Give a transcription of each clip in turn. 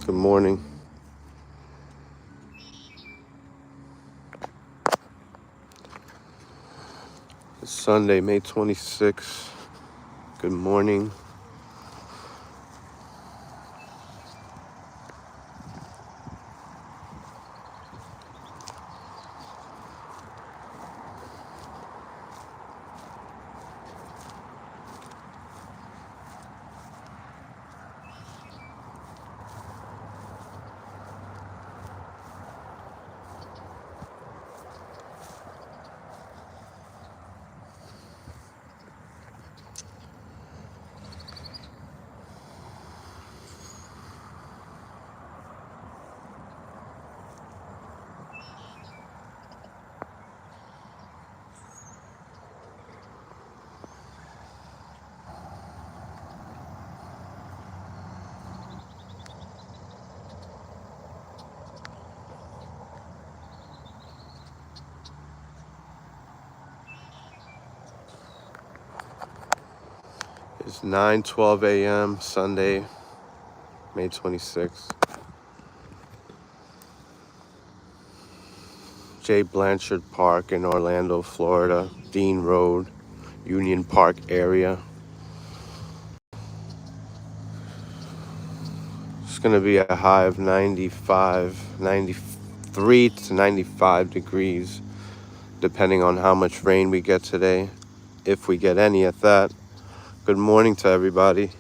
Good morning. It's Sunday, May 26th. Good morning. It's 9:12 a.m. Sunday, May 26th. Blanchard Park in Orlando, Florida. Dean Road, Union Park area. It's going to be a high of 93 to 95 degrees, depending on how much rain we get today, if we get any at that. Good morning to everybody.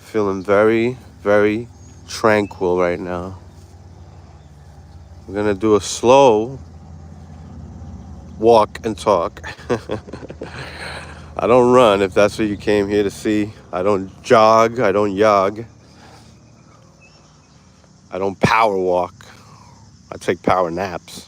Feeling very, very tranquil right now. We're going to do a slow walk and talk. I don't run, if that's what you came here to see. I don't jog. I don't yog. I don't power walk. I take power naps.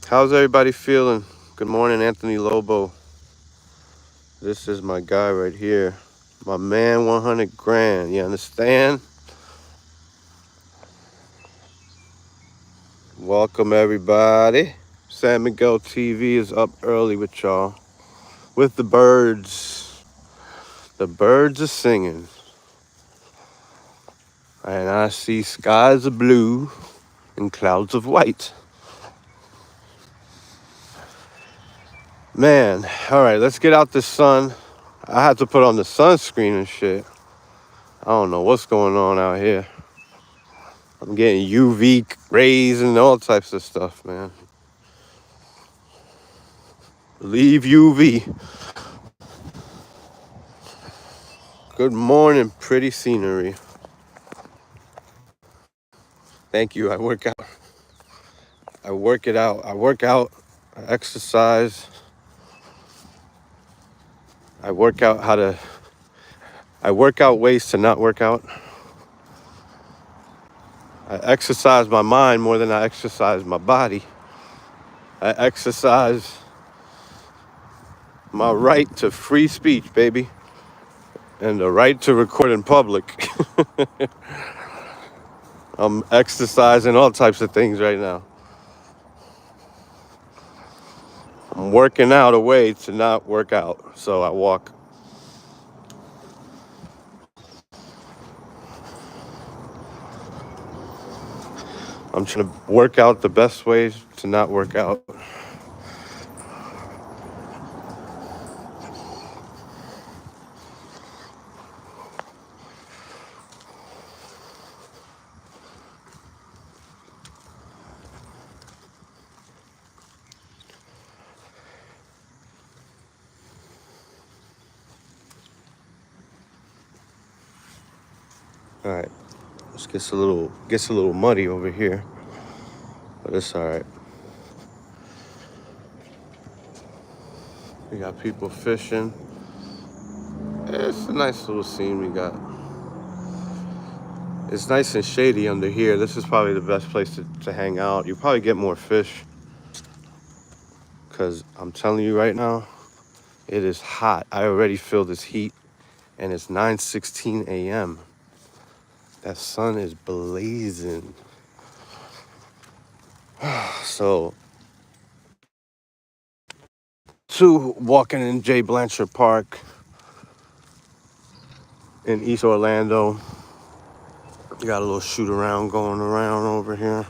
How's everybody feeling? Good morning, Anthony Lobo. This is my guy right here. My man, 100 grand. You understand? Welcome, everybody. San Miguel TV is up early with y'all. With the birds. The birds are singing. And I see skies of blue and clouds of white. Man, all right, let's get out the sun. I had to put on the sunscreen and shit. I don't know what's going on out here. I'm getting UV rays and all types of stuff, man. Leave UV. Good morning, pretty scenery. Thank you. I work out. I work it out. I work out. I exercise. I work out ways to not work out. I exercise my mind more than I exercise my body. I exercise my right to free speech, baby. And the right to record in public. I'm exercising all types of things right now. I'm working out a way to not work out, so I walk. I'm trying to work out the best ways to not work out. All right, this gets a little muddy over here, but it's all right. We got people fishing. It's a nice little scene we got. It's nice and shady under here. This is probably the best place to hang out. You probably get more fish, because I'm telling you right now, it is hot. I already feel this heat, and it's 9:16 a.m. That sun is blazing. So to walking in J. Blanchard Park in East Orlando. Got a little shoot around going around over here.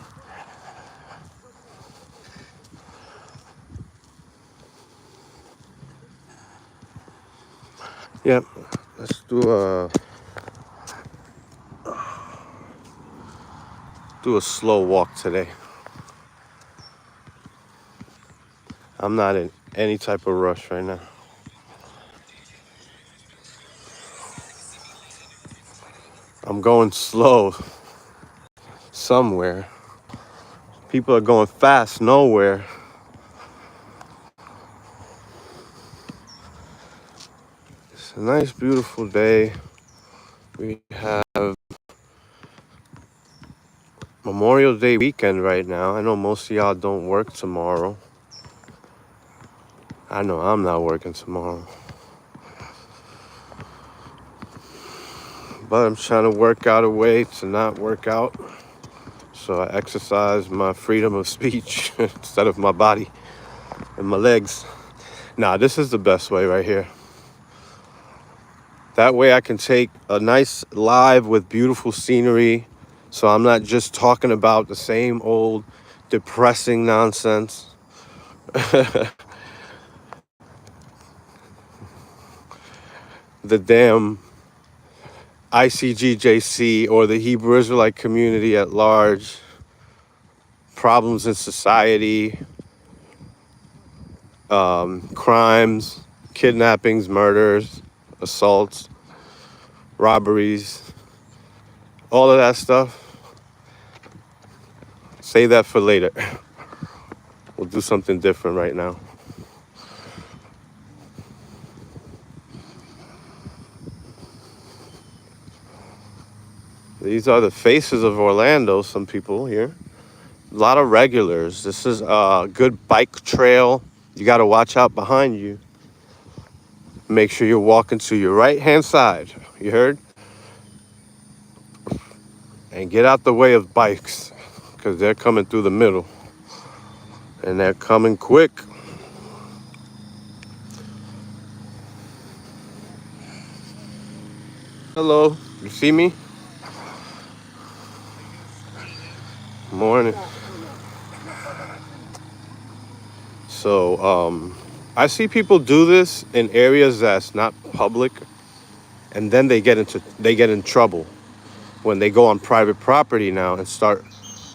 Yep, let's do a slow walk today. I'm not in any type of rush right now. I'm going slow somewhere. People are going fast nowhere. It's a nice, beautiful day. We have Memorial Day weekend right now. I know most of y'all don't work tomorrow. I know I'm not working tomorrow. But I'm trying to work out a way to not work out. So I exercise my freedom of speech instead of my body and my legs. Nah, this is the best way right here. That way I can take a nice live with beautiful scenery. So I'm not just talking about the same old depressing nonsense. The damn ICGJC or the Hebrew Israelite community at large, problems in society, crimes, kidnappings, murders, assaults, robberies, all of that stuff. Save that for later. We'll do something different right now. These are the faces of Orlando, some people here. A lot of regulars. This is a good bike trail. You got to watch out behind you. Make sure you're walking to your right-hand side. You heard? And get out the way of bikes because they're coming through the middle. And they're coming quick. Hello. You see me? Morning. So, I see people do this in areas that's not public, and then they get in trouble when they go on private property now and start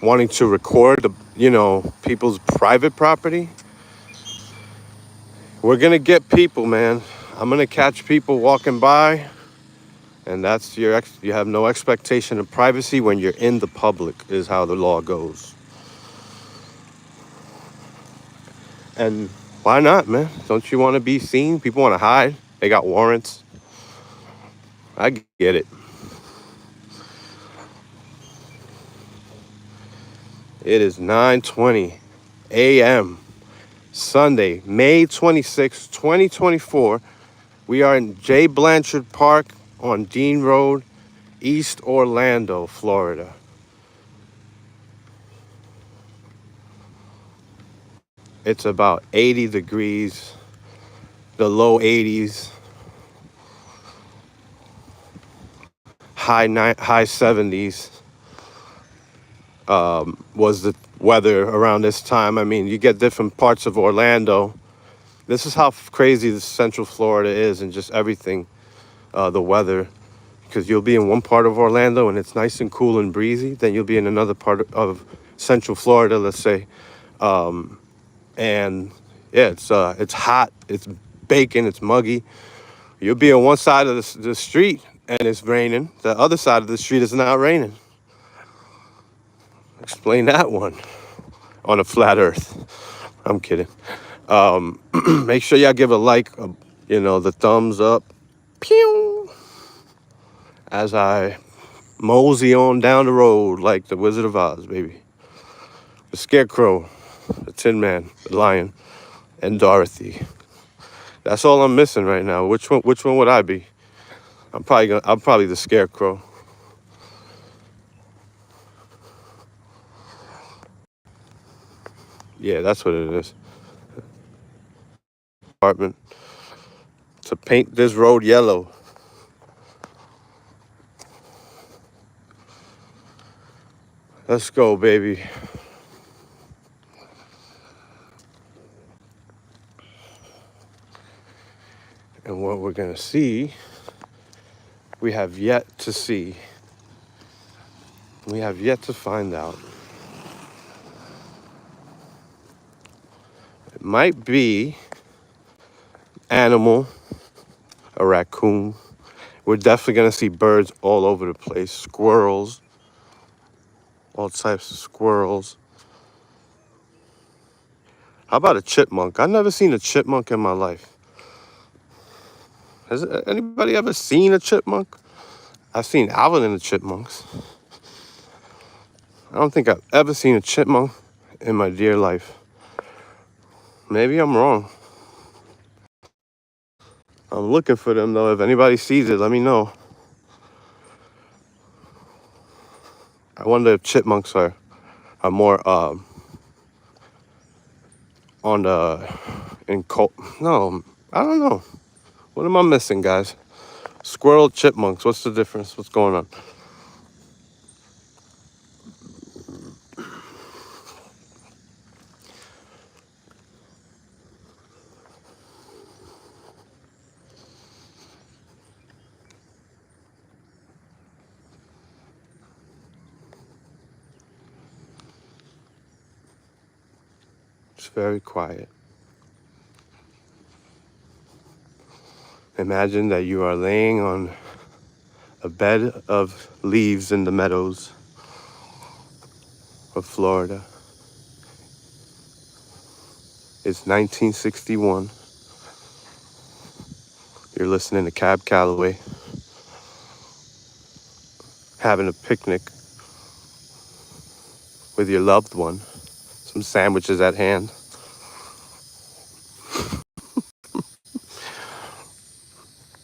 wanting to record people's private property. We're gonna get people, man. I'm gonna catch people walking by, and that's you have no expectation of privacy when you're in the public, is how the law goes. And why not, man? Don't you want to be seen? People want to hide. They got warrants. I get it. It is 9:20 a.m. Sunday, May 26, 2024. We are in J. Blanchard Park on Dean Road, East Orlando, Florida. It's about 80 degrees, the low 80s, high 70s. Was the weather around this time. I mean, you get different parts of Orlando. This is how crazy the Central Florida is and just everything, the weather. Because you'll be in one part of Orlando and it's nice and cool and breezy. Then you'll be in another part of Central Florida, let's say. And yeah, it's hot, it's baking, it's muggy. You'll be on one side of the street and it's raining. The other side of the street is not raining. Explain that one on a flat earth. I'm kidding. Make sure y'all give a like, the thumbs up. Pew! As I mosey on down the road like the Wizard of Oz, baby. The Scarecrow, the Tin Man, the Lion, and Dorothy. That's all I'm missing right now. Which one would I be? I'm probably the Scarecrow. Yeah, that's what it is. department to paint this road yellow. Let's go, baby. And what we're gonna see, we have yet to see. We have yet to find out. It might be animal, a raccoon. We're definitely gonna see birds all over the place. Squirrels, all types of squirrels. How about a chipmunk? I've never seen a chipmunk in my life. Has anybody ever seen a chipmunk? I've seen Alvin and the Chipmunks. I don't think I've ever seen a chipmunk in my dear life. Maybe I'm wrong. I'm looking for them though. If anybody sees it, let me know. I wonder if chipmunks are more on the no, I don't know. What am I missing, guys? Squirrel, chipmunks. What's the difference? What's going on? It's very quiet. Imagine that you are laying on a bed of leaves in the meadows of Florida. It's 1961. You're listening to Cab Calloway, having a picnic with your loved one, some sandwiches at hand.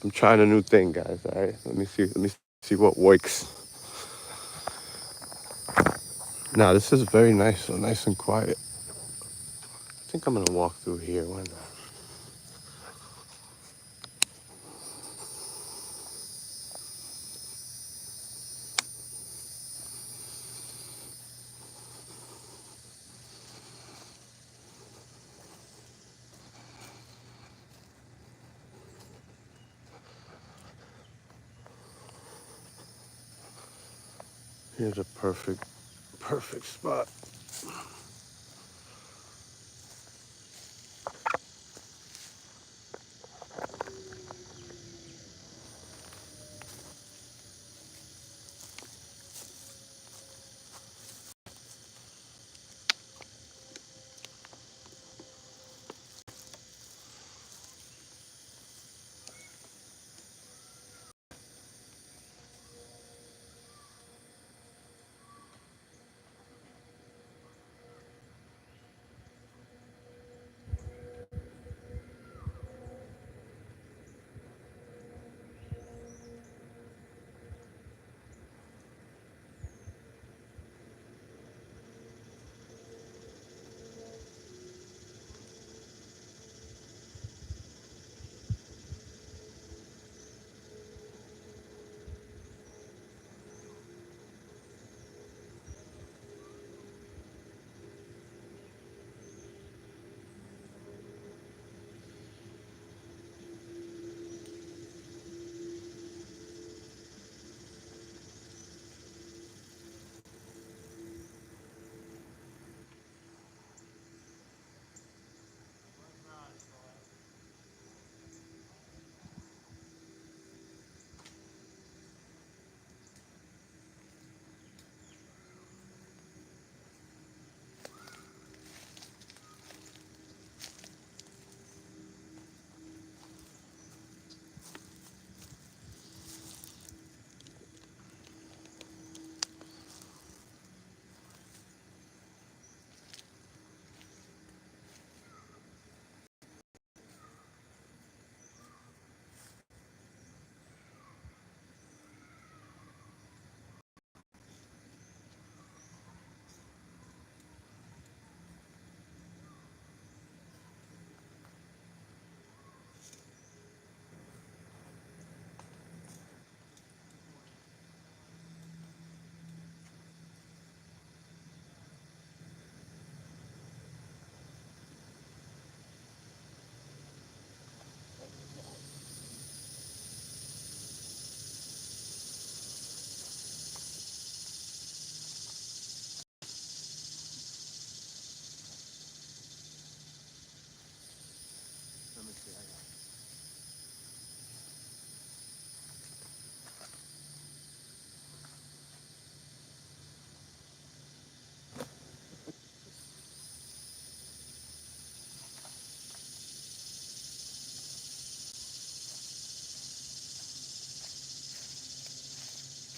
I'm trying a new thing, guys. All right, let me see what works. Now this is very nice, so nice and quiet. I think I'm gonna walk through here. Why not? Here's a perfect spot.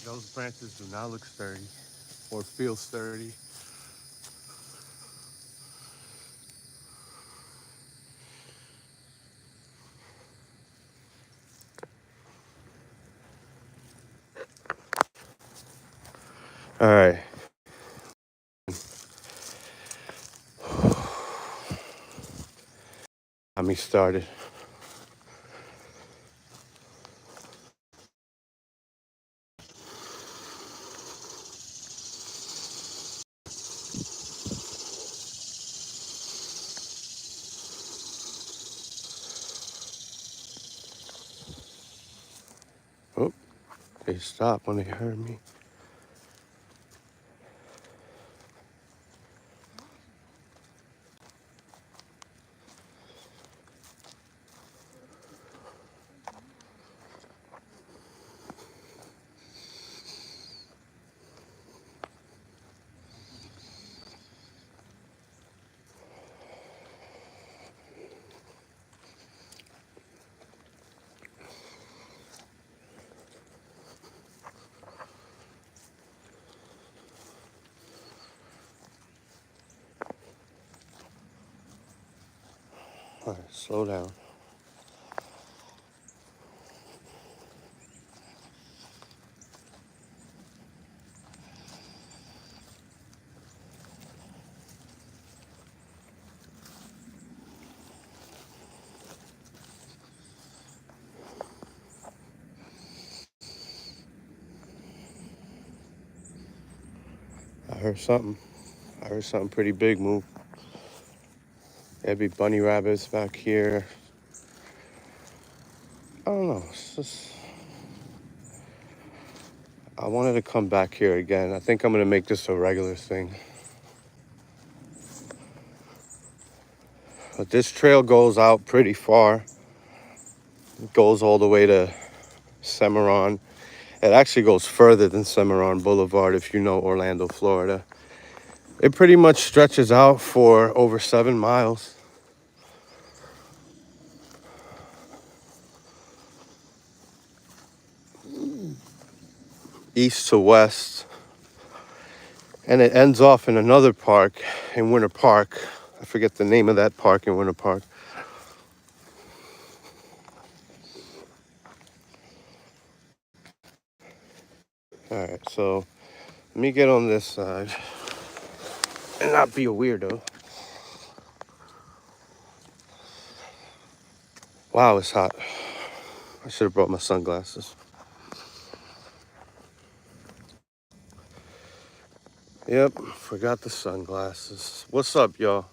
Those branches do not look sturdy or feel sturdy. All right. Got me started. Oh, they stopped when they heard me. All right, slow down. I heard something. I heard something pretty big move. There'd be bunny rabbits back here. I don't know. It's just, I wanted to come back here again. I think I'm gonna make this a regular thing. But this trail goes out pretty far. It goes all the way to Cimarron. It actually goes further than Cimarron Boulevard if you know Orlando, Florida. It pretty much stretches out for over 7 miles. East to west. And it ends off in another park in Winter Park. I forget the name of that park in Winter Park. All right, so let me get on this side and not be a weirdo. Wow, it's hot. I should have brought my sunglasses. Yep, forgot the sunglasses. What's up, y'all?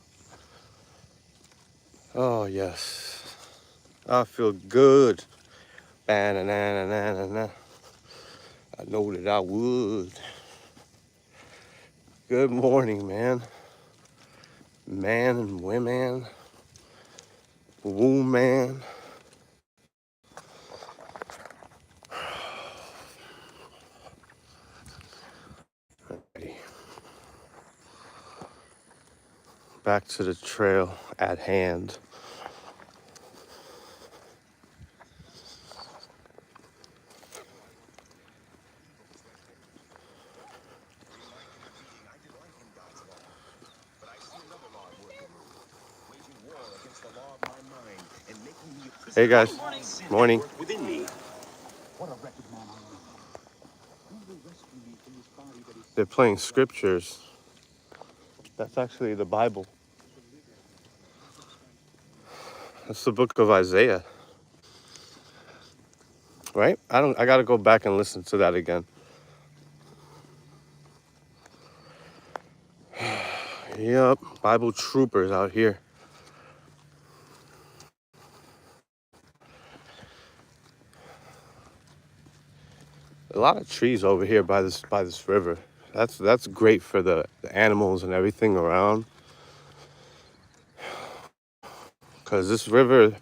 Oh, yes. I feel good. Ba-na-na-na-na-na. I know that I would. Good morning, man. Man and women. Woman. Back to the trail at hand. Hey guys, morning. They're playing scriptures. That's actually the Bible. That's the book of Isaiah. Right? I gotta go back and listen to that again. Yep, Bible troopers out here. A lot of trees over here by this river. That's great for the animals and everything around. Cause this river,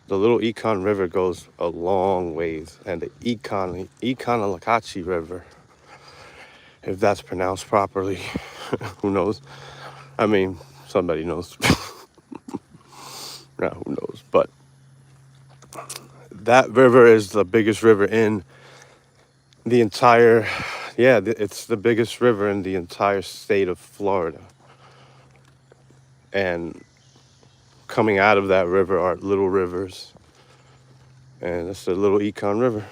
the little Econ River goes a long ways, and the Econolakachi River, if that's pronounced properly, who knows? I mean, somebody knows. No, who knows? But that river is the biggest river in the entire, yeah, it's the biggest river in the entire state of Florida. And coming out of that river are little rivers. And it's the Little Econ River.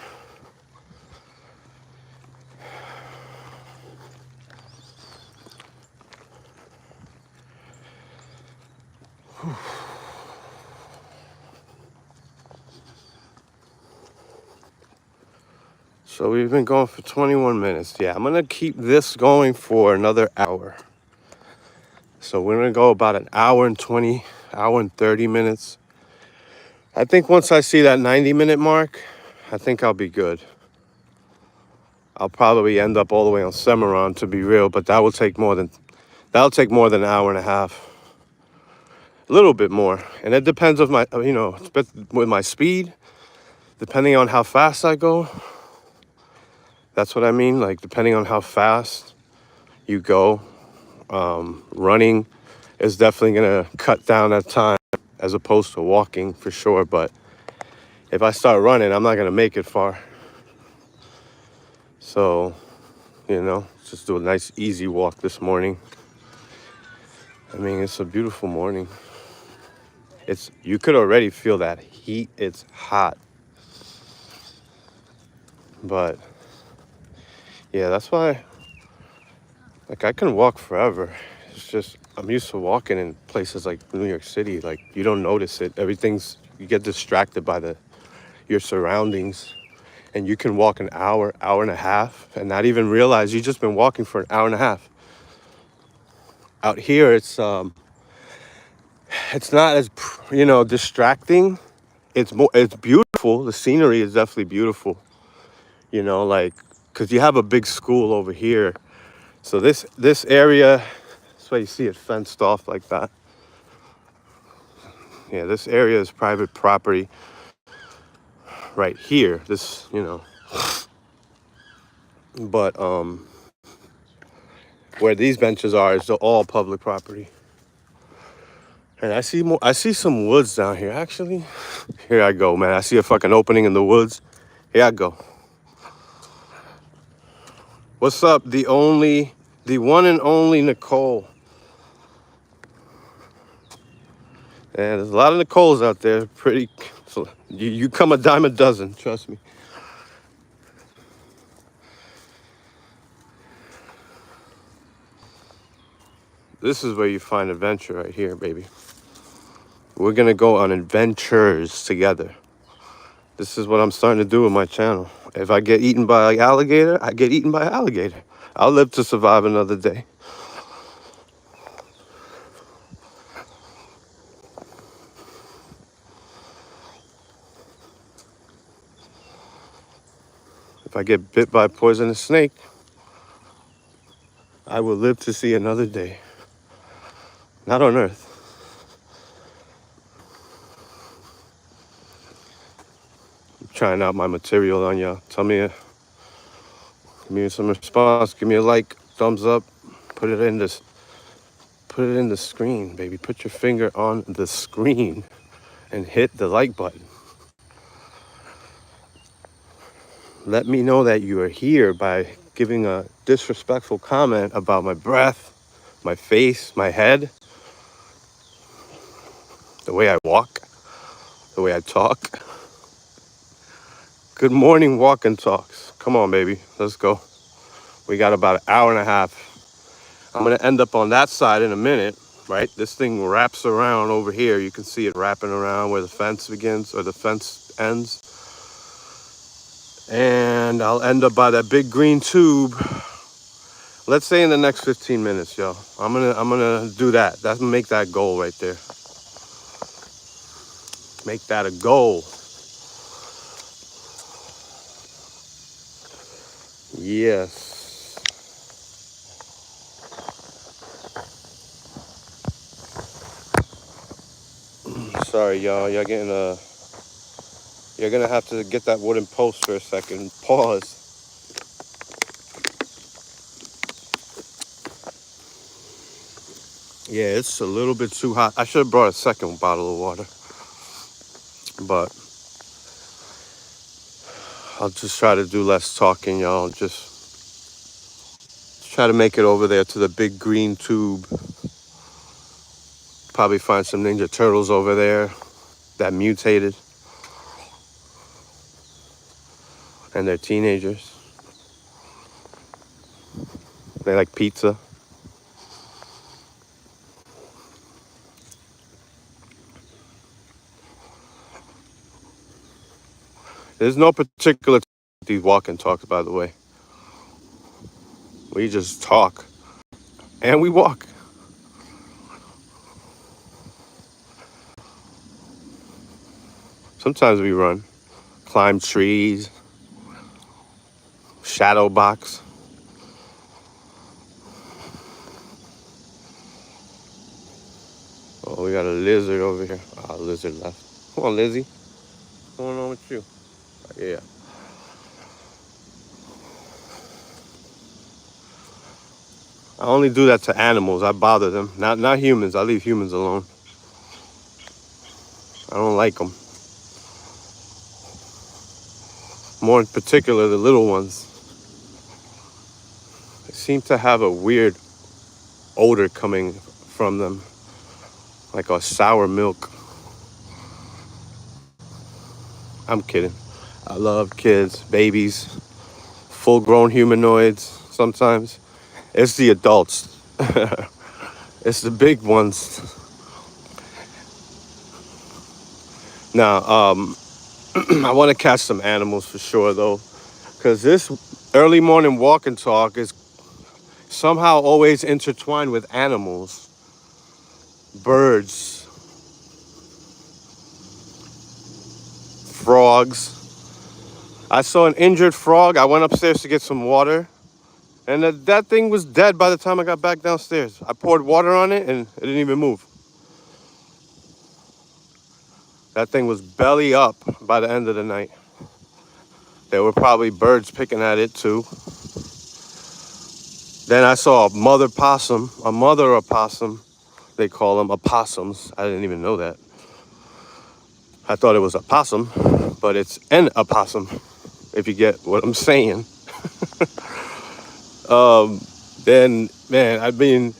So we've been going for 21 minutes. Yeah, I'm going to keep this going for another hour. So we're going to go about an hour and 20, hour and 30 minutes. I think once I see that 90-minute mark, I think I'll be good. I'll probably end up all the way on Cimarron, to be real, but that'll take more than an hour and a half. A little bit more. And it depends on my, with my speed, depending on how fast I go. That's what I mean. Like, depending on how fast you go, running is definitely going to cut down that time as opposed to walking for sure. But if I start running, I'm not going to make it far. So, just do a nice easy walk this morning. I mean, it's a beautiful morning. You could already feel that heat. It's hot. But yeah, that's why, like, I can walk forever. It's just, I'm used to walking in places like New York City. Like, you don't notice it. You get distracted by your surroundings. And you can walk an hour, hour and a half, and not even realize you've just been walking for an hour and a half. Out here, it's not as, distracting. It's beautiful. The scenery is definitely beautiful. Because you have a big school over here. So this area, that's why you see it fenced off like that. Yeah, this area is private property right here. But where these benches are is all public property. And I see some woods down here, actually. Here I go, man. I see a fucking opening in the woods. Here I go. What's up, the one and only Nicole? And there's a lot of Nicoles out there. You come a dime a dozen, trust me. This is where you find adventure right here, baby. We're gonna go on adventures together. This is what I'm starting to do with my channel. If I get eaten by an alligator, I get eaten by an alligator. I'll live to survive another day. If I get bit by a poisonous snake, I will live to see another day. Not on Earth. I'm trying out my material on y'all. Give me some response. Give me a like, thumbs up. Put it in the screen, baby. Put your finger on the screen and hit the like button. Let me know that you are here by giving a disrespectful comment about my breath, my face, my head, the way I walk, the way I talk. Good morning, walk and talks. Come on, baby. Let's go. We got about an hour and a half. I'm going to end up on that side in a minute, right? This thing wraps around over here. You can see it wrapping around where the fence begins or the fence ends. And I'll end up by that big green tube. Let's say in the next 15 minutes, yo. I'm gonna do that. That's make that goal right there. Make that a goal. Yes. Sorry, y'all. You're gonna have to get that wooden post for a second. Pause. Yeah, it's a little bit too hot. I should have brought a second bottle of water. But I'll just try to do less talking, y'all. Just try to make it over there to the big green tube. Probably find some Ninja Turtles over there that mutated. And they're teenagers. They like pizza. There's no particular these walk and talks, by the way. We just talk. And we walk. Sometimes we run. Climb trees. Shadow box. Oh, we got a lizard over here. Oh, lizard left. Come on, Lizzie. What's going on with you? Yeah. I only do that to animals. I bother them. Not humans. I leave humans alone. I don't like them. More in particular, the little ones. They seem to have a weird odor coming from them. Like a sour milk. I'm kidding. I love kids, babies, full-grown humanoids sometimes. It's the adults. It's the big ones. Now, I want to catch some animals for sure, though. Because this early morning walk and talk is somehow always intertwined with animals. Birds. Frogs. I saw an injured frog. I went upstairs to get some water. And that thing was dead by the time I got back downstairs. I poured water on it and it didn't even move. That thing was belly up by the end of the night. There were probably birds picking at it too. Then I saw a mother opossum. They call them opossums. I didn't even know that. I thought it was a possum, but it's an opossum, if you get what I'm saying. Then, man, I mean,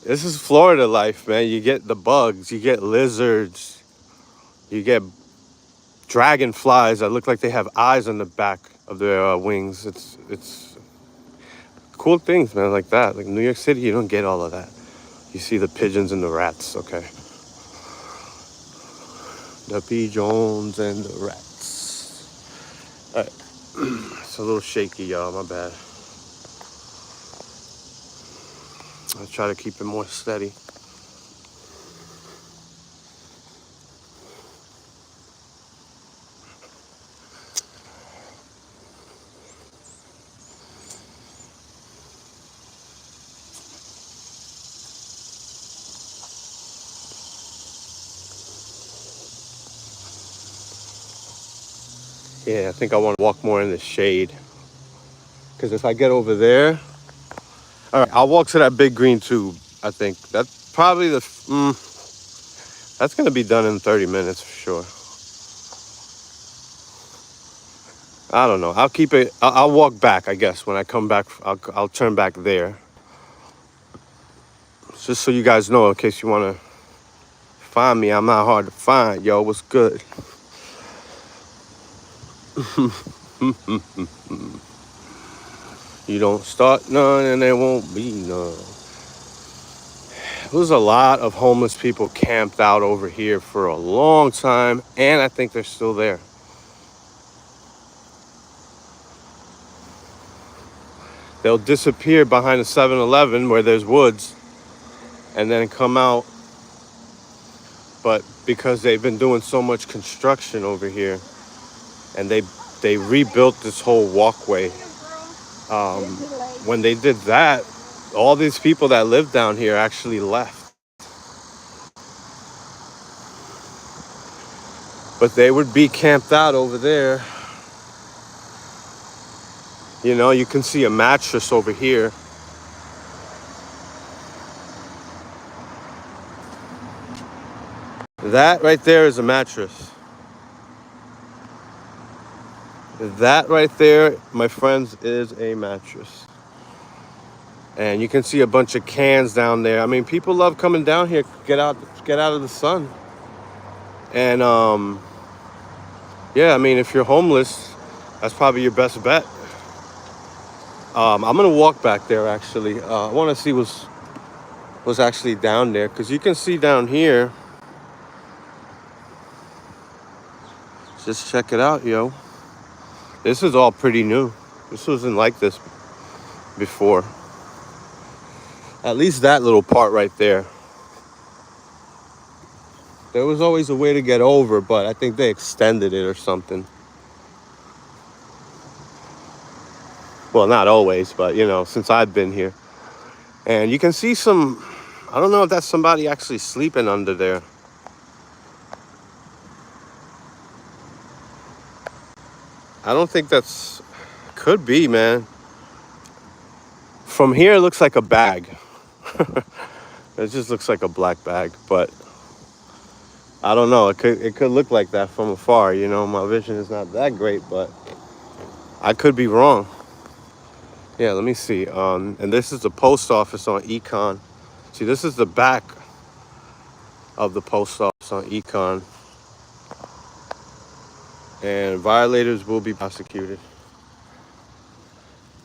this is Florida life, man. You get the bugs, you get lizards, you get dragonflies that look like they have eyes on the back of their wings. It's cool things, man, like that. Like New York City, you don't get all of that. You see the pigeons and the rats, okay. The pigeons and the rats. All right. It's a little shaky, y'all, my bad. I'll try to keep it more steady. Yeah, I think I want to walk more in the shade. Because if I get over there... All right, I'll walk to that big green tube, I think. That's probably that's going to be done in 30 minutes for sure. I don't know. I'll keep it... I'll walk back, I guess. When I come back, I'll turn back there. Just so you guys know, in case you want to find me, I'm not hard to find. Yo, what's good? You don't start none and there won't be none. There's a lot of homeless people camped out over here for a long time, and I think they're still there. They'll disappear behind a 7-Eleven where there's woods and then come out. But because they've been doing so much construction over here and they rebuilt this whole walkway, when they did that, all these people that live down here actually left. But they would be camped out over there. You know, you can see a mattress over here. That right there is a mattress. That right there, my friends, is a mattress. And you can see a bunch of cans down there. I mean, people love coming down here, get out of the sun. And yeah, I mean, if you're homeless, that's probably your best bet. I'm gonna walk back there actually. I want to see what's actually down there, because you can see down here. Just check it out, yo. This is all pretty new. This wasn't like this before. At least that little part right there. There was always a way to get over, but I think they extended it or something. Well, not always, but you know, since I've been here. And you can see some, I don't know if that's somebody actually sleeping under there. I don't think that's, could be, man. From here, it looks like a bag. It just looks like a black bag, but I don't know. It could look like that from afar. You know, my vision is not that great, but I could be wrong. Yeah, let me see. And this is the post office on Econ. See, this is the back of the post office on Econ. And violators will be prosecuted.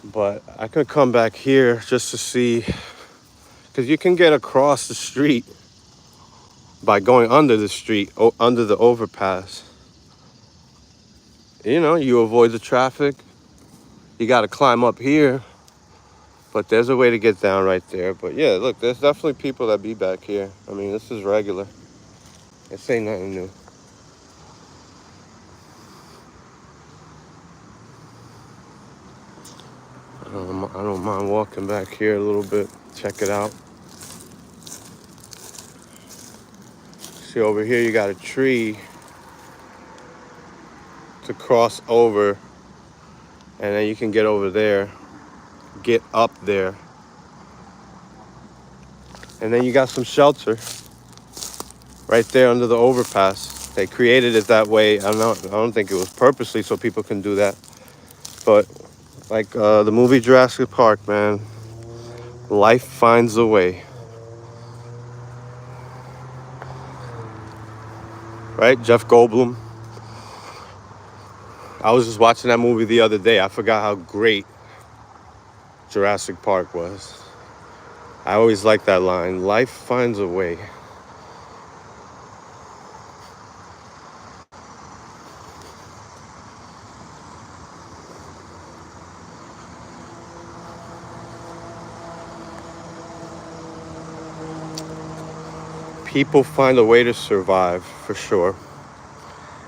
But I could come back here just to see, because you can get across the street by going under the street, under the overpass. You know, you avoid the traffic. You got to climb up here. But there's a way to get down right there. But yeah, look, there's definitely people that be back here. I mean, this is regular. This ain't nothing new. I don't mind walking back here a little bit. Check it out. See, over here you got a tree to cross over. And then you can get over there. Get up there. And then you got some shelter right there under the overpass. They created it that way. I don't think it was purposely so people can do that. But like the movie Jurassic Park, man, life finds a way. Right? Jeff Goldblum. I was just watching that movie the other day. I forgot how great Jurassic Park was. I always like that line. Life finds a way. People find a way to survive, for sure.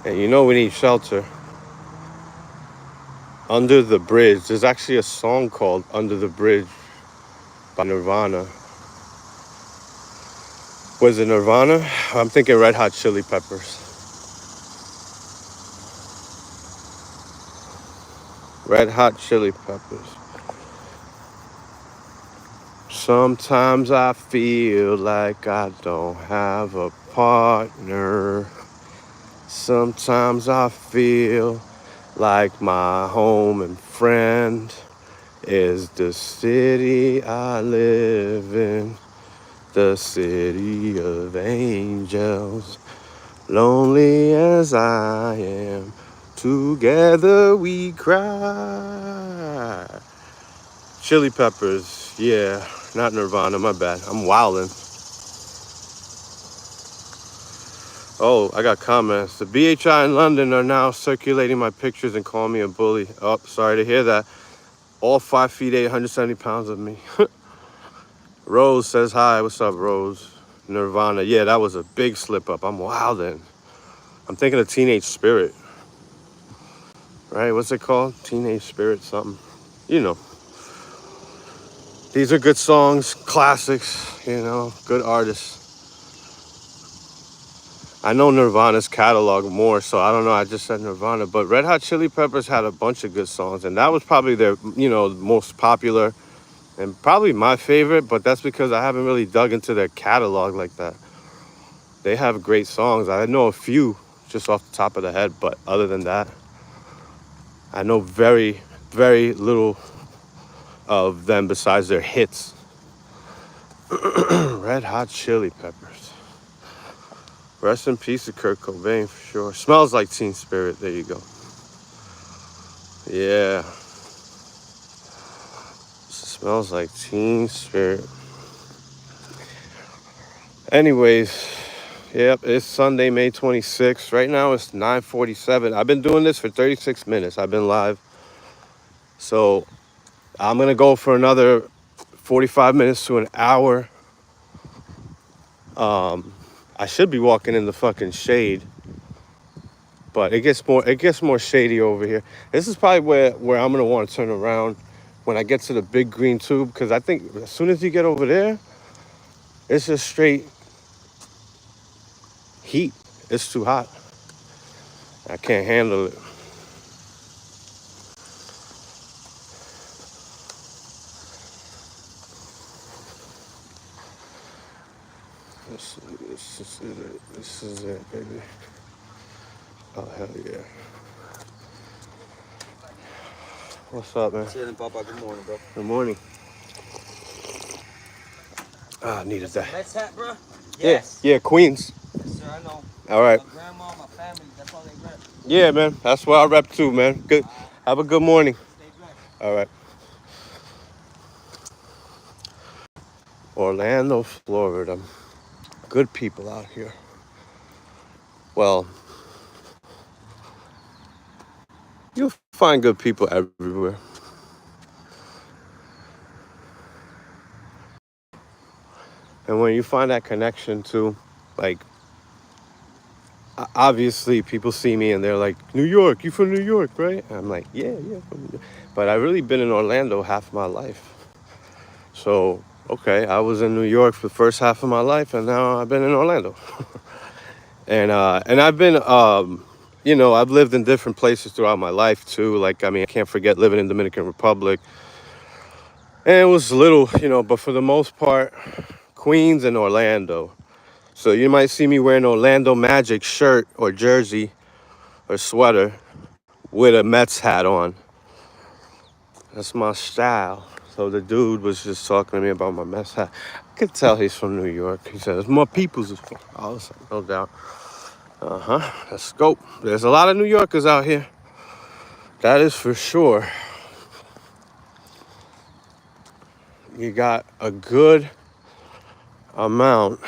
And you know we need shelter. Under the Bridge. There's actually a song called Under the Bridge by Nirvana. Was it Nirvana? I'm thinking Red Hot Chili Peppers. Red Hot Chili Peppers. Sometimes I feel like I don't have a partner. Sometimes I feel like my home and friend is the city I live in, the city of angels. Lonely as I am, together we cry. Chili Peppers, yeah, not Nirvana, my bad. I'm wildin'. Oh, I got comments. The BHI in London are now circulating my pictures and calling me a bully. Oh, sorry to hear that. All 5 feet 8, 170 pounds of me. Rose says hi. What's up, Rose? Nirvana. Yeah, that was a big slip up. I'm wildin'. I'm thinking of Teenage Spirit. Right? What's it called? Teenage Spirit something. You know. These are good songs, classics, you know, good artists. I know Nirvana's catalog more, so I don't know. I just said Nirvana. But Red Hot Chili Peppers had a bunch of good songs, and that was probably their, you know, most popular and probably my favorite, but that's because I haven't really dug into their catalog like that. They have great songs. I know a few just off the top of the head, but other than that, I know very, very little of them besides their hits. Red Hot Chili Peppers. Rest in peace to Kurt Cobain for sure. Smells like Teen Spirit. There you go. Yeah. Smells like Teen Spirit. Anyways, yep, it's Sunday, May 26th. Right now it's 9:47. I've been doing this for 36 minutes. I've been live. So I'm going to go for another 45 minutes to an hour. I should be walking in the fucking shade, but it gets more shady over here. This is probably where I'm going to want to turn around when I get to the big green tube, because I think as soon as you get over there, it's just straight heat. It's too hot. I can't handle it. This is it, baby. Oh, hell yeah. What's up, man? Chilling, Papa. Good morning, bro. Good morning. Ah, I needed that. Nice hat, bro? Yes. Yeah, Queens. Yes, sir, I know. All right. My grandma, my family, that's all they rep. Yeah, man. That's where I rep too, man. Good. Have a good morning. Stay blessed. All right. Orlando, Florida. Good people out here. Well, you'll find good people everywhere. And when you find that connection to, like, obviously people see me and they're like, New York, you from New York, right? And I'm like, yeah, from New York. But I've really been in Orlando half my life. So, okay, I was in New York for the first half of my life, and now I've been in Orlando. and I've been, I've lived in different places throughout my life too. Like, I mean, I can't forget living in Dominican Republic. And it was little, but for the most part, Queens and Orlando. So you might see me wearing an Orlando Magic shirt or jersey or sweater with a Mets hat on. That's my style. So the dude was just talking to me about my Mets hat. I could tell he's from New York. He said, there's more people's. I was like, no doubt. Let's go. There's a lot of New Yorkers out here. That is for sure. You got a good amount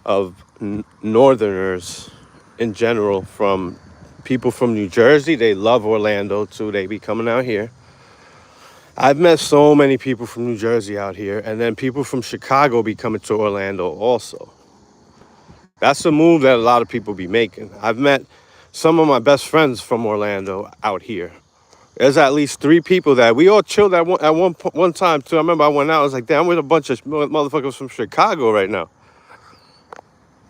of northerners in general, from people from New Jersey. They love Orlando too. They be coming out here. I've met so many people from New Jersey out here, and then people from Chicago be coming to Orlando also. That's a move that a lot of people be making. I've met some of my best friends from Orlando out here. There's at least 3 people that we all chilled at one time too. I remember I went out. I was like, damn, I'm with a bunch of motherfuckers from Chicago right now.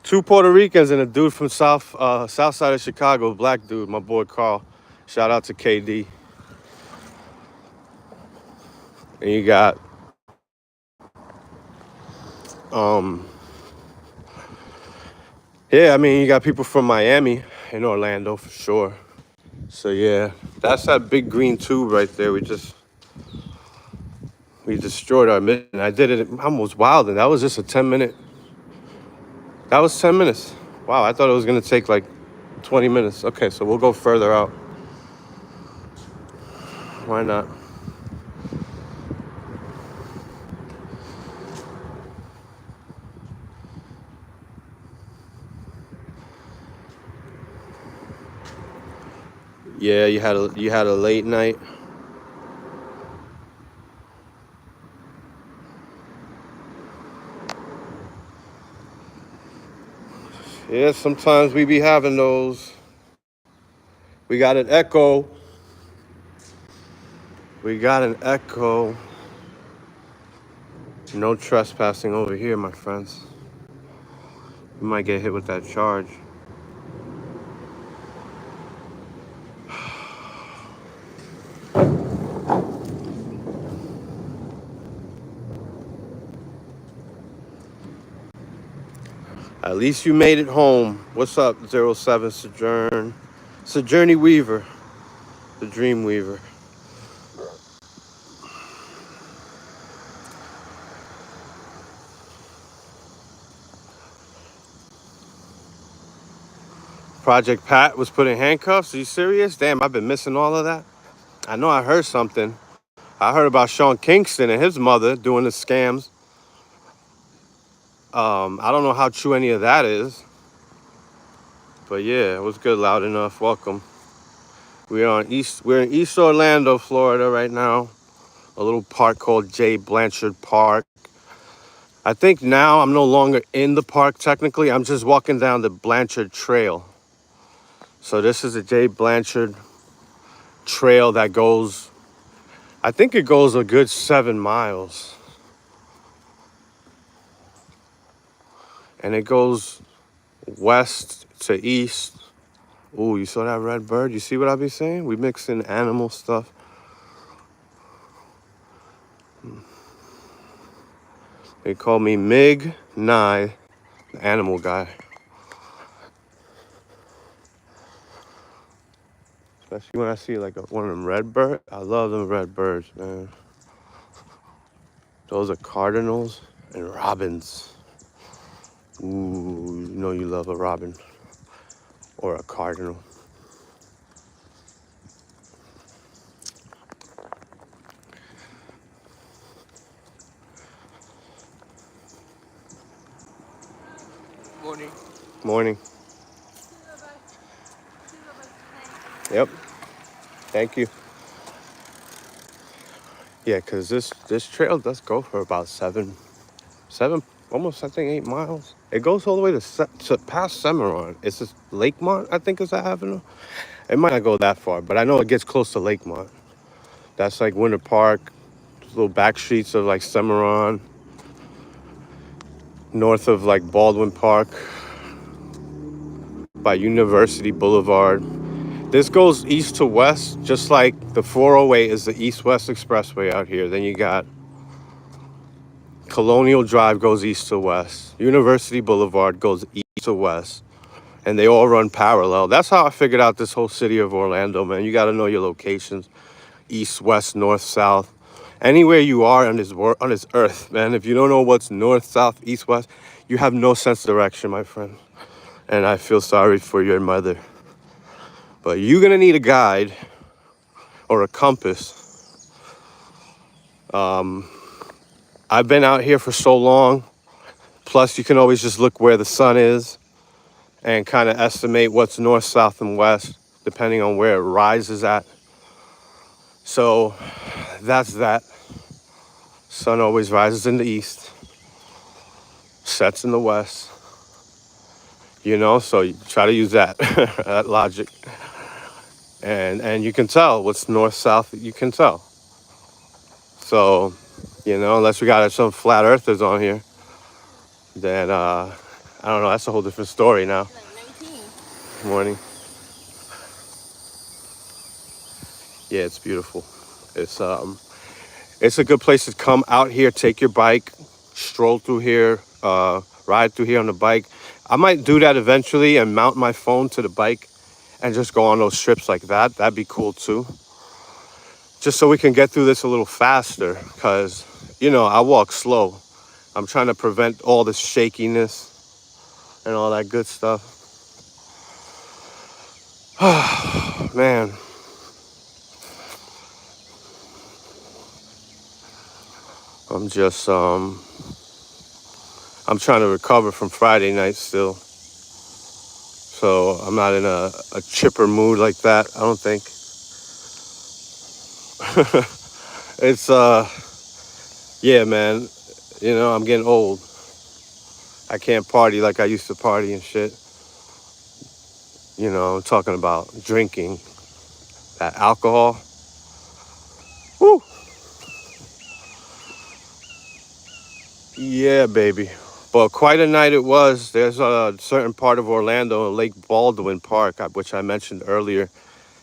2 Puerto Ricans and a dude from south side of Chicago, black dude, my boy Carl. Shout out to KD. And you got you got people from Miami and Orlando for sure. So yeah, that's that big green tube right there. We destroyed our mission. I did it. I almost wild, and that was just a 10-minute. That was 10 minutes. Wow, I thought it was gonna take like 20 minutes. Okay, so we'll go further out. Why not? Yeah, you had a late night. Yeah, sometimes we be having those. We got an echo. No trespassing over here, my friends. You might get hit with that charge. At least you made it home. What's up, 07 Sojourn? It's a Journey Weaver, the Dream Weaver. Project Pat was put in handcuffs. Are you serious? Damn, I've been missing all of that. I know I heard something. I heard about Sean Kingston and his mother doing the scams. I don't know how true any of that is. But yeah, it was good, loud enough. Welcome. We're in East Orlando, Florida right now. A little park called J. Blanchard Park. I think now I'm no longer in the park technically. I'm just walking down the Blanchard Trail. So this is a J. Blanchard Trail that goes, I think it goes a good 7 miles. And it goes west to east. Ooh, you saw that red bird? You see what I be saying? We mix in animal stuff. They call me Mig Nye, the animal guy. Especially when I see like one of them red birds. I love them red birds, man. Those are cardinals and robins. Ooh, you know you love a robin or a cardinal. Morning. Morning. Yep. Thank you. Yeah, cause this trail does go for about seven, almost I think 8 miles. It goes all the way to past Cimarron. It's just Lakemont, I think is the avenue. It might not go that far, but I know it gets close to Lakemont. That's like Winter Park, little back streets of like Cimarron, north of like Baldwin Park, by University Boulevard. This goes east to west, just like the 408 is the east-west expressway out here. Then you got Colonial Drive goes east to west. University Boulevard goes east to west. And they all run parallel. That's how I figured out this whole city of Orlando, man. You got to know your locations. East, west, north, south. Anywhere you are on this earth, man, if you don't know what's north, south, east, west, you have no sense of direction, my friend. And I feel sorry for your mother. But you're going to need a guide or a compass. I've been out here for so long. Plus, you can always just look where the sun is and kind of estimate what's north, south, and west, depending on where it rises at. So that's that. Sun always rises in the east, sets in the west. You know, so you try to use that, that logic. And you can tell what's north, south, you can tell. So, you know, unless we got some flat earthers on here, then I don't know, that's a whole different story now. Morning. Yeah, it's beautiful. It's a good place to come out here, take your bike, stroll through here, ride through here on the bike. I might do that eventually and mount my phone to the bike and just go on those trips like that. That'd be cool too. Just so we can get through this a little faster, because, you know, I walk slow. I'm trying to prevent all this shakiness and all that good stuff. Man. I'm just, I'm trying to recover from Friday night still. So I'm not in a chipper mood like that, I don't think. It's, yeah, man, you know, I'm getting old. I can't party like I used to party and shit. You know, I'm talking about drinking, that alcohol. Woo! Yeah, baby. But quite a night it was. There's a certain part of Orlando, Lake Baldwin Park, which I mentioned earlier,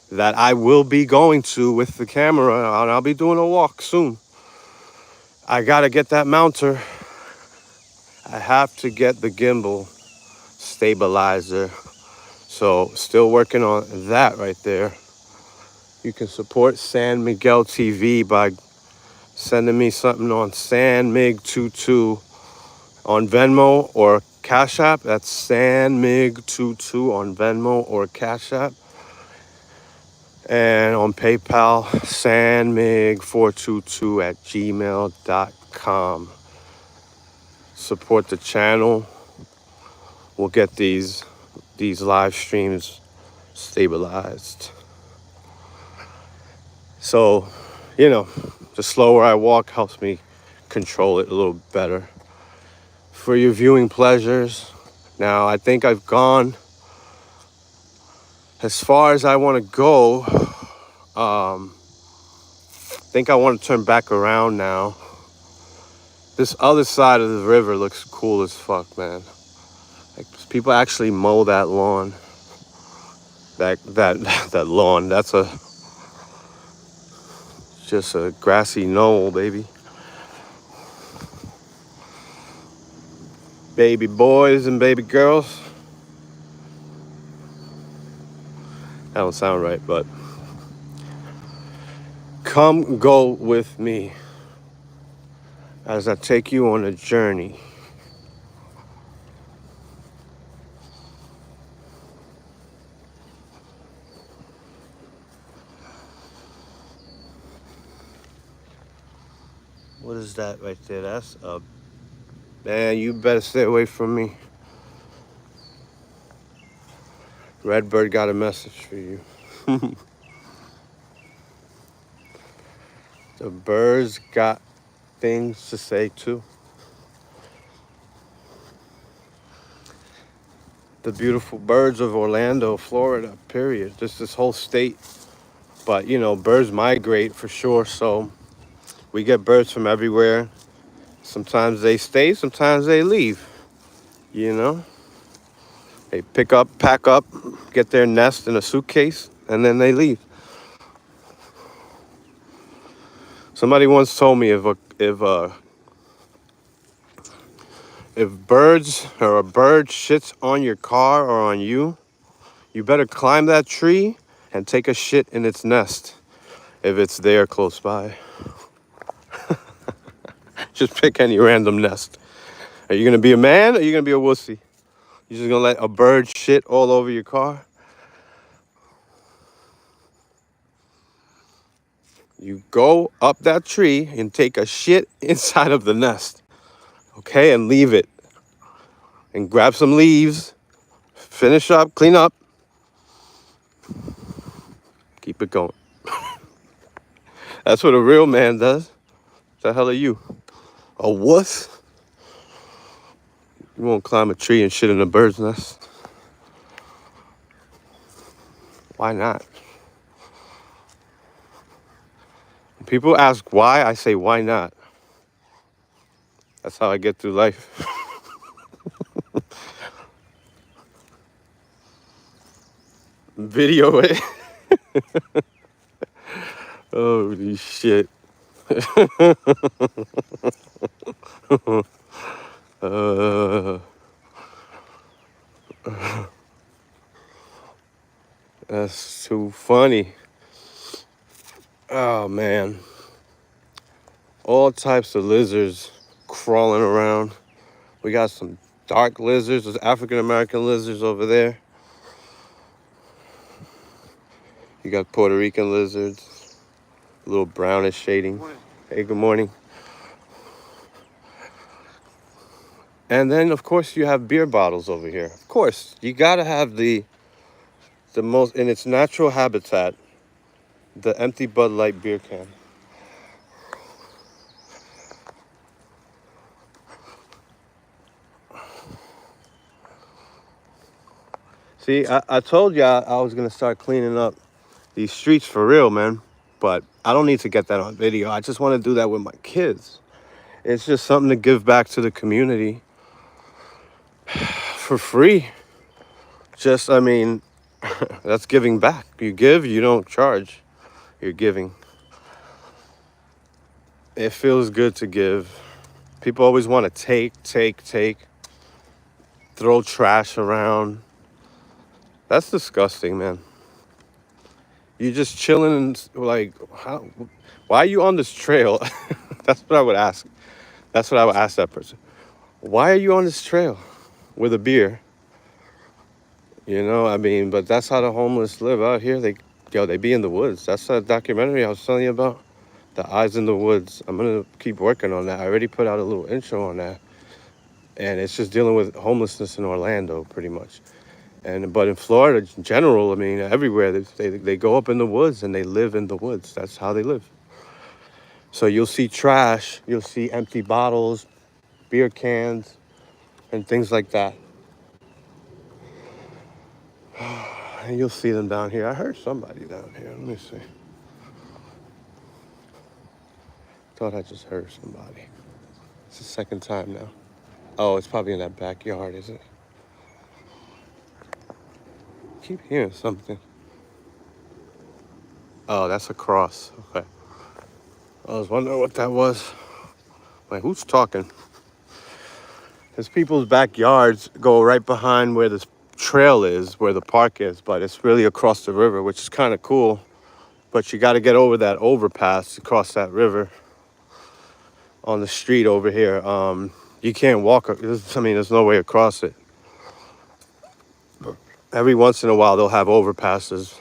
that I will be going to with the camera, and I'll be doing a walk soon. I gotta get that mounter. I have to get the gimbal stabilizer So still working on that right there. You can support San Miguel TV by sending me something on San Mig22 on Venmo or Cashapp. That's San Mig22 on Venmo or Cashapp. And on PayPal, sanmig422@gmail.com. Support the channel. We'll get these live streams stabilized. So, the slower I walk helps me control it a little better. For your viewing pleasures, now I think I've gone as far as I want to go. I think I want to turn back around now. This other side of the river looks cool as fuck, man. Like, people actually mow that lawn. That lawn. That's just a grassy knoll, baby. Baby boys and baby girls. That don't sound right, but come go with me as I take you on a journey. What is that right there? That's a... Man, you better stay away from me. Redbird got a message for you. The birds got things to say too. The beautiful birds of Orlando, Florida, period. Just this whole state. But, birds migrate for sure. So we get birds from everywhere. Sometimes they stay, sometimes they leave. They pick up, pack up, get their nest in a suitcase, and then they leave. Somebody once told me if birds or a bird shits on your car or on you, you better climb that tree and take a shit in its nest if it's there close by. Just pick any random nest. Are you gonna be a man or are you gonna be a wussy? You just gonna let a bird shit all over your car? You go up that tree and take a shit inside of the nest, okay? And leave it. And grab some leaves, finish up, clean up, keep it going. That's what a real man does. What the hell are you? A wuss? You won't climb a tree and shit in a bird's nest. Why not? When people ask why, I say, why not? That's how I get through life. Video it. Holy shit. That's too funny. Oh, man. All types of lizards crawling around. We got some dark lizards. There's African American lizards over there. You got Puerto Rican lizards. A little brownish shading. Hey, good morning. And then, of course, you have beer bottles over here. Of course, you gotta have the most, in its natural habitat, the empty Bud Light beer can. See, I told you I was gonna start cleaning up these streets for real, man. But I don't need to get that on video. I just want to do that with my kids. It's just something to give back to the community for free. Just, I mean, that's giving back. You give, you don't charge. You're giving. It feels good to give. People always want to take, throw trash around. That's disgusting, man. You just chilling and like, how? Why are you on this trail? That's what I would ask. That's what I would ask that person. Why are you on this trail with a beer? You know, I mean, but that's how the homeless live out here. They be in the woods. That's that documentary I was telling you about. The Eyes in the Woods. I'm gonna keep working on that. I already put out a little intro on that, and it's just dealing with homelessness in Orlando, pretty much. But in Florida, in general, I mean, everywhere they go up in the woods and they live in the woods. That's how they live. So you'll see trash, you'll see empty bottles, beer cans, and things like that. And you'll see them down here. I heard somebody down here. Let me see. Thought I just heard somebody. It's the second time now. Oh, it's probably in that backyard, is it? Keep hearing something. Oh, that's a cross. Okay. I was wondering what that was. Like, who's talking? Because people's backyards go right behind where this trail is, where the park is, but it's really across the river, which is kind of cool. But you got to get over that overpass to cross that river on the street over here. You can't walk. There's no way across it. Every once in a while, they'll have overpasses.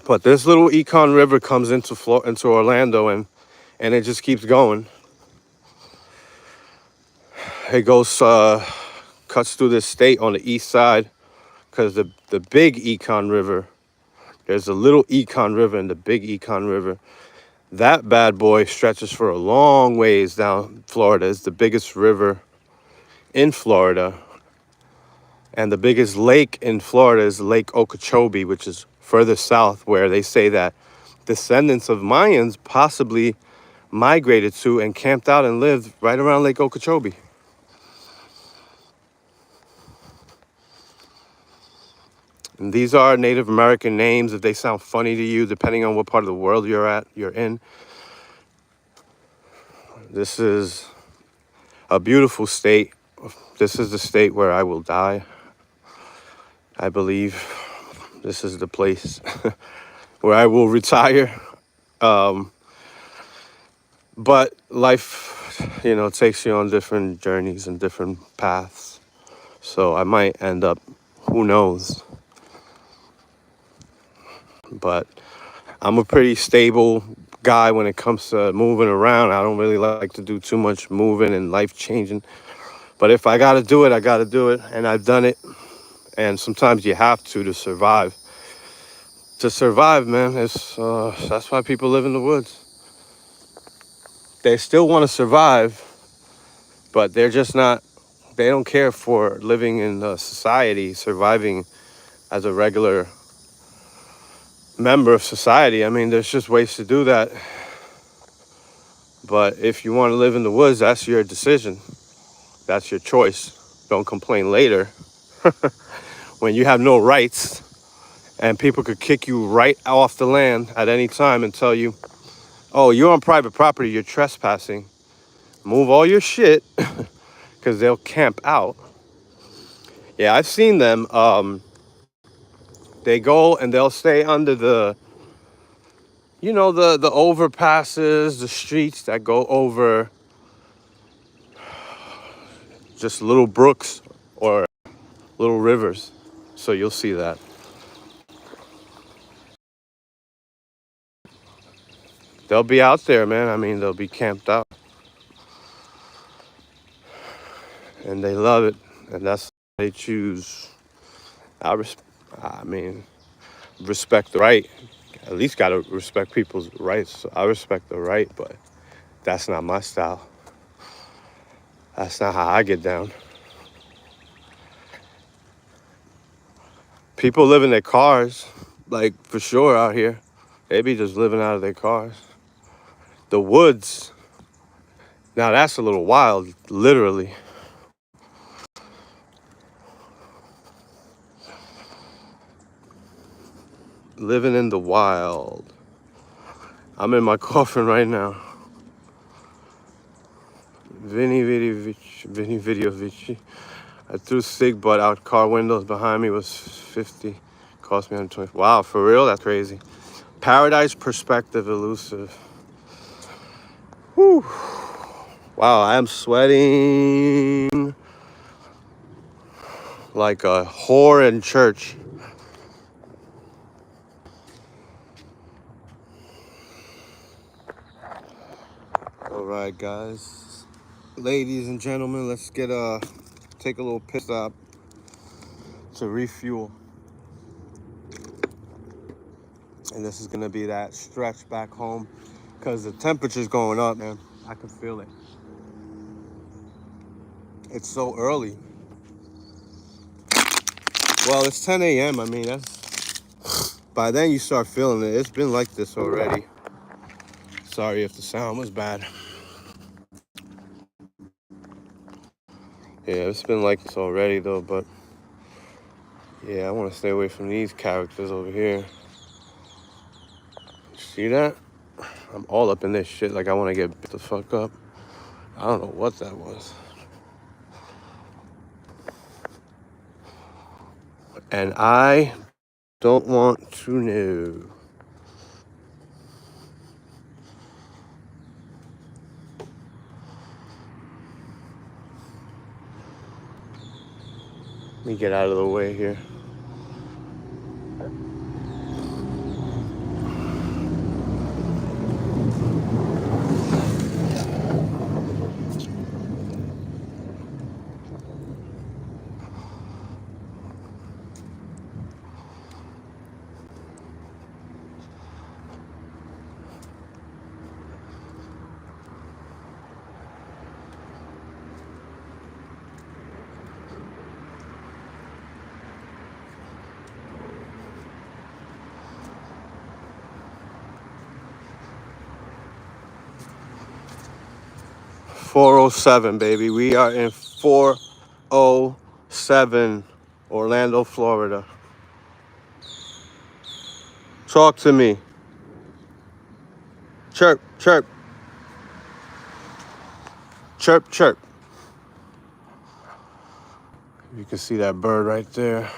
But this little Econ River comes into Orlando, and it just keeps going. It goes, cuts through this state on the east side, because the big Econ River, there's a little Econ River and the big Econ River. That bad boy stretches for a long ways down Florida. It's the biggest river in Florida. And the biggest lake in Florida is Lake Okeechobee, which is further south, where they say that descendants of Mayans possibly migrated to and camped out and lived right around Lake Okeechobee. And these are Native American names. If they sound funny to you, depending on what part of the world you're in. This is a beautiful state. This is the state where I will die. I believe this is the place where I will retire. But life, takes you on different journeys and different paths. So I might end up, who knows? But I'm a pretty stable guy when it comes to moving around. I don't really like to do too much moving and life changing. But if I got to do it, I got to do it. And I've done it. And sometimes you have to survive. To survive, man, that's why people live in the woods. They still want to survive, but they're just not, they don't care for living in society, surviving as a regular member of society. I mean, there's just ways to do that. But if you want to live in the woods, that's your decision. That's your choice. Don't complain later when you have no rights and people could kick you right off the land at any time and tell you, oh, you're on private property, you're trespassing. Move all your shit, because they'll camp out. Yeah, I've seen them. They go and they'll stay under the overpasses, the streets that go over just little brooks or little rivers. So you'll see that. They'll be out there, man. I mean, they'll be camped out. And they love it. And that's what they choose. Respect the right. At least got to respect people's rights. So I respect the right, but that's not my style. That's not how I get down. People live in their cars, like, for sure out here. They be just living out of their cars. The woods, now that's a little wild, literally. Living in the wild. I'm in my coffin right now. Vini Vidiovici. I threw Sig Butt out car windows behind me was 50. Cost me 120. Wow, for real? That's crazy. Paradise Perspective Elusive. Whew. Wow, I am sweating like a whore in church. All right, guys. Ladies and gentlemen, let's take a little pit stop to refuel. And this is gonna be that stretch back home because the temperature's going up, man. I can feel it. It's so early. Well, it's 10 a.m. I mean, by then you start feeling it. It's been like this already. Sorry if the sound was bad. Yeah, it's been like this already though, but yeah, I want to stay away from these characters over here. See that? I'm all up in this shit like I want to get the fuck up. I don't know what that was. And I don't want to know. Let me get out of the way here. .407, baby. We are in 407, Orlando, Florida. Talk to me. Chirp, chirp. Chirp, chirp. You can see that bird right there.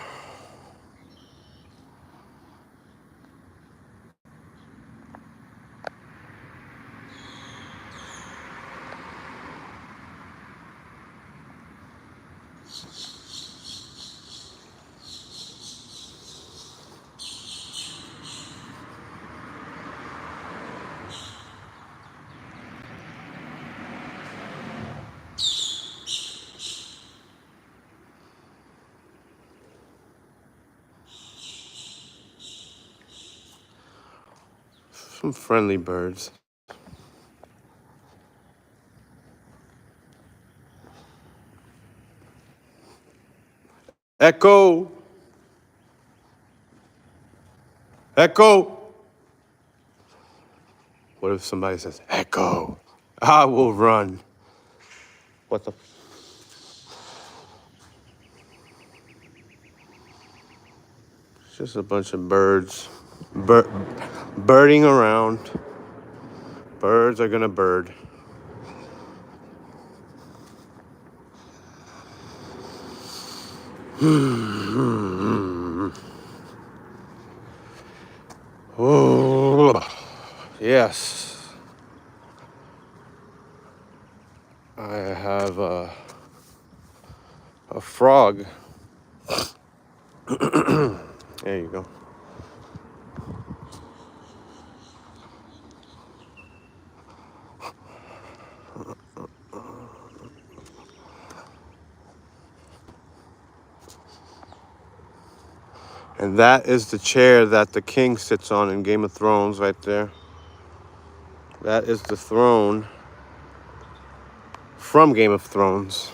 Some friendly birds. Echo. Echo. What if somebody says, Echo? I will run. What the? It's just a bunch of birds. Birding around. Birds are gonna bird. Oh, yes. I have a frog. There you go. And that is the chair that the king sits on in Game of Thrones right there. That is the throne from Game of Thrones.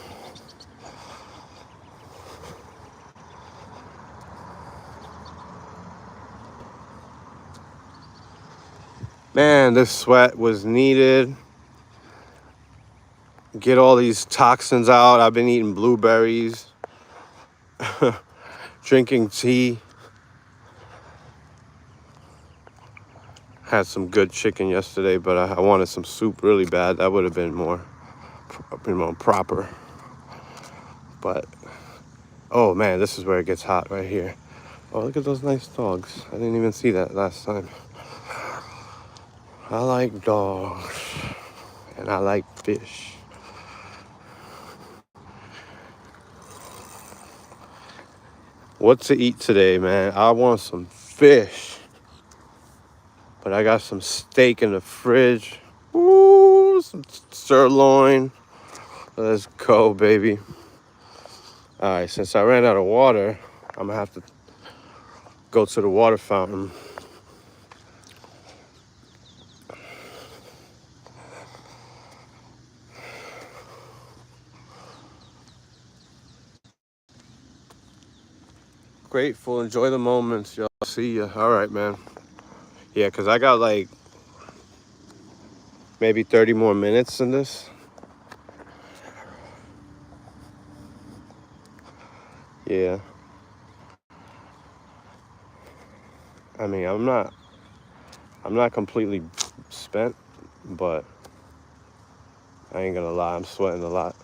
Man, this sweat was needed. Get all these toxins out. I've been eating blueberries, drinking tea. Had some good chicken yesterday, but I wanted some soup really bad. That would have been more, proper. But Oh man, this is where it gets hot right here. Oh, look at those nice dogs. I didn't even see that last time. I like dogs. And I like fish. What to eat today, man? I want some fish. But I got some steak in the fridge. Ooh, some sirloin. Let's go, baby. All right, since I ran out of water, I'm gonna have to go to the water fountain. Grateful, enjoy the moments, y'all. See ya. All right, man. Yeah, because I got like maybe 30 more minutes in this. Yeah. I mean, I'm not completely spent, but I ain't gonna lie, I'm sweating a lot.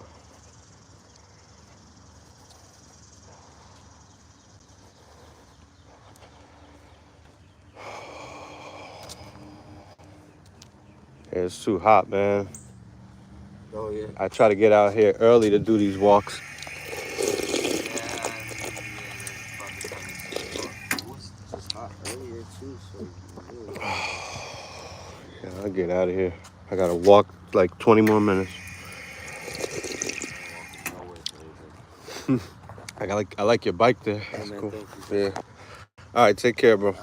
It's too hot, man. Oh yeah. I try to get out here early to do these walks. Yeah, I'll get out of here. I gotta walk like 20 more minutes. I like your bike there. That's man, cool. thank you. Yeah. All right, take care, bro.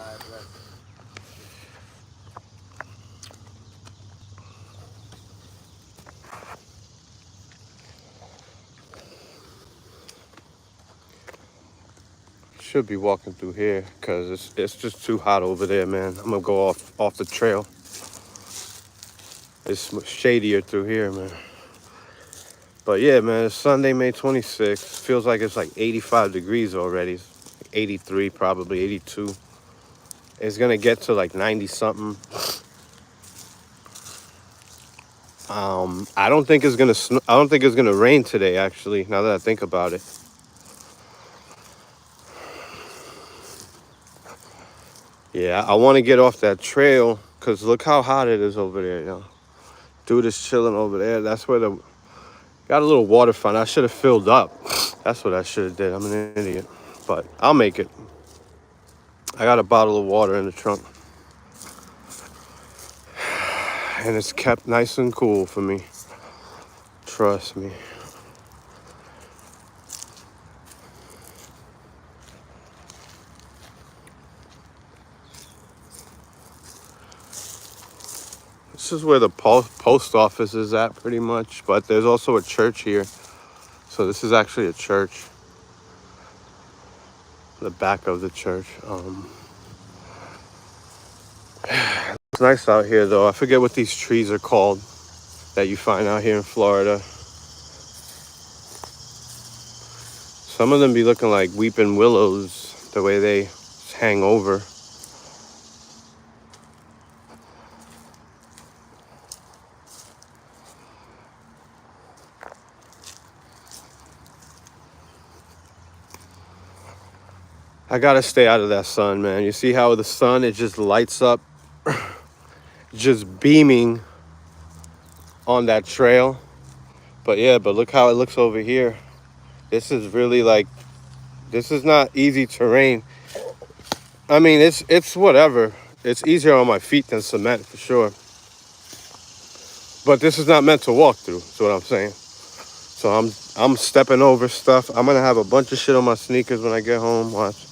Should be walking through here because it's just too hot over there, man. I'm gonna go off the trail. It's shadier through here, man. But yeah, man, it's Sunday, May 26th. Feels like it's like 85 degrees already. It's 83, probably 82. It's gonna get to like 90 something. I don't think it's gonna rain today, actually, now that I think about it. Yeah, I want to get off that trail because look how hot it is over there, you know. Dude is chilling over there. That's where got a little water fountain. I should have filled up. That's what I should have did. I'm an idiot. But I'll make it. I got a bottle of water in the trunk. And it's kept nice and cool for me. Trust me. This is where the post office is at pretty much. But there's also a church here. So this is actually a church. The back of the church. It's nice out here though. I forget what these trees are called that you find out here in Florida. Some of them be looking like weeping willows, the way they hang over. I gotta stay out of that sun, man. You see how the sun, it just lights up, just beaming on that trail. But yeah, but look how it looks over here. This is really like, this is not easy terrain. I mean, it's whatever. It's easier on my feet than cement for sure. But this is not meant to walk through, is what I'm saying. So I'm stepping over stuff. I'm gonna have a bunch of shit on my sneakers when I get home. Watch.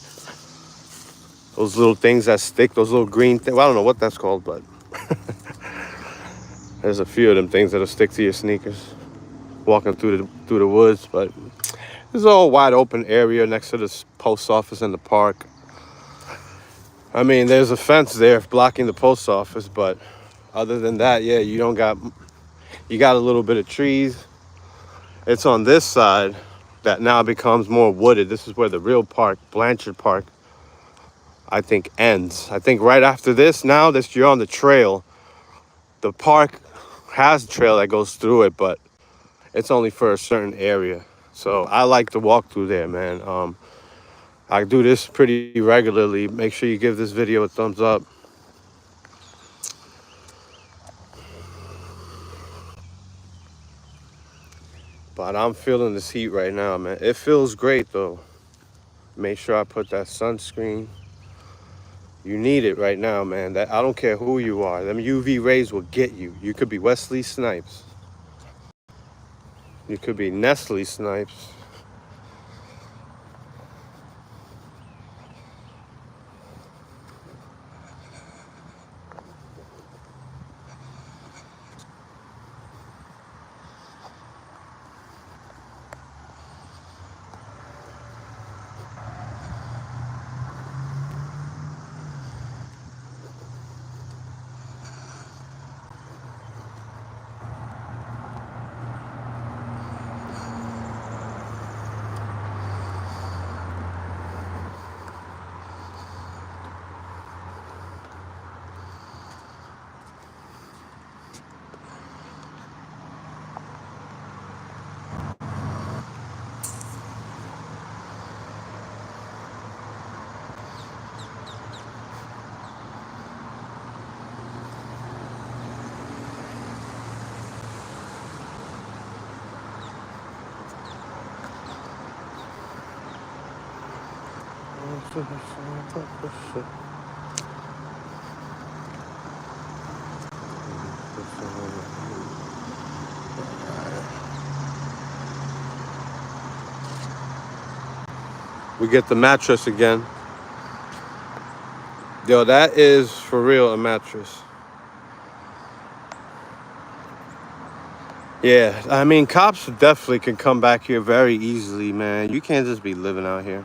Those little things that stick, those little green things. Well, I don't know what that's called, but there's a few of them things that'll stick to your sneakers. Walking through the woods, but this is all wide open area next to this post office and the park. I mean, there's a fence there blocking the post office, but other than that, yeah, you got a little bit of trees. It's on this side that now becomes more wooded. This is where the real park, Blanchard Park, I think ends. I think right after this, now that you're on the trail, the park has a trail that goes through it, but it's only for a certain area. So I like to walk through there, man. I do this pretty regularly. Make sure you give this video a thumbs up. But I'm feeling this heat right now, man. It feels great, though. Make sure I put that sunscreen. You need it right now, man. That I don't care who you are. Them UV rays will get you. You could be Wesley Snipes. You could be Nestle Snipes. We get the mattress again. Yo, that is for real a mattress. Yeah, I mean, cops definitely can come back here very easily, man. You can't just be living out here.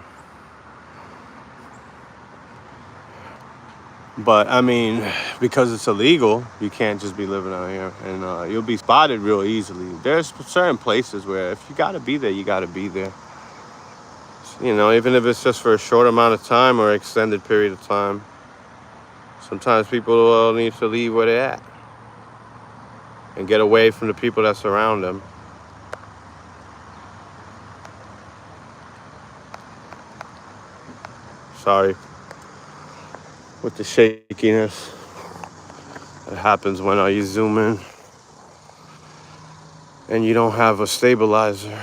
But, I mean, because it's illegal, you can't just be living out here. And you'll be spotted real easily. There's certain places where if you got to be there, you got to be there. You know, even if it's just for a short amount of time or extended period of time. Sometimes people will need to leave where they're at and get away from the people that surround them. Sorry. With the shakiness. It happens when you zoom in and you don't have a stabilizer.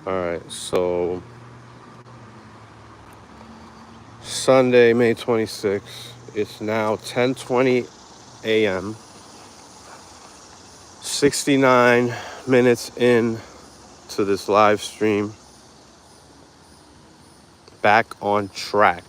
All right, so Sunday, May 26th. It's now 10:20 a.m. 69 minutes in to this live stream. Back on track.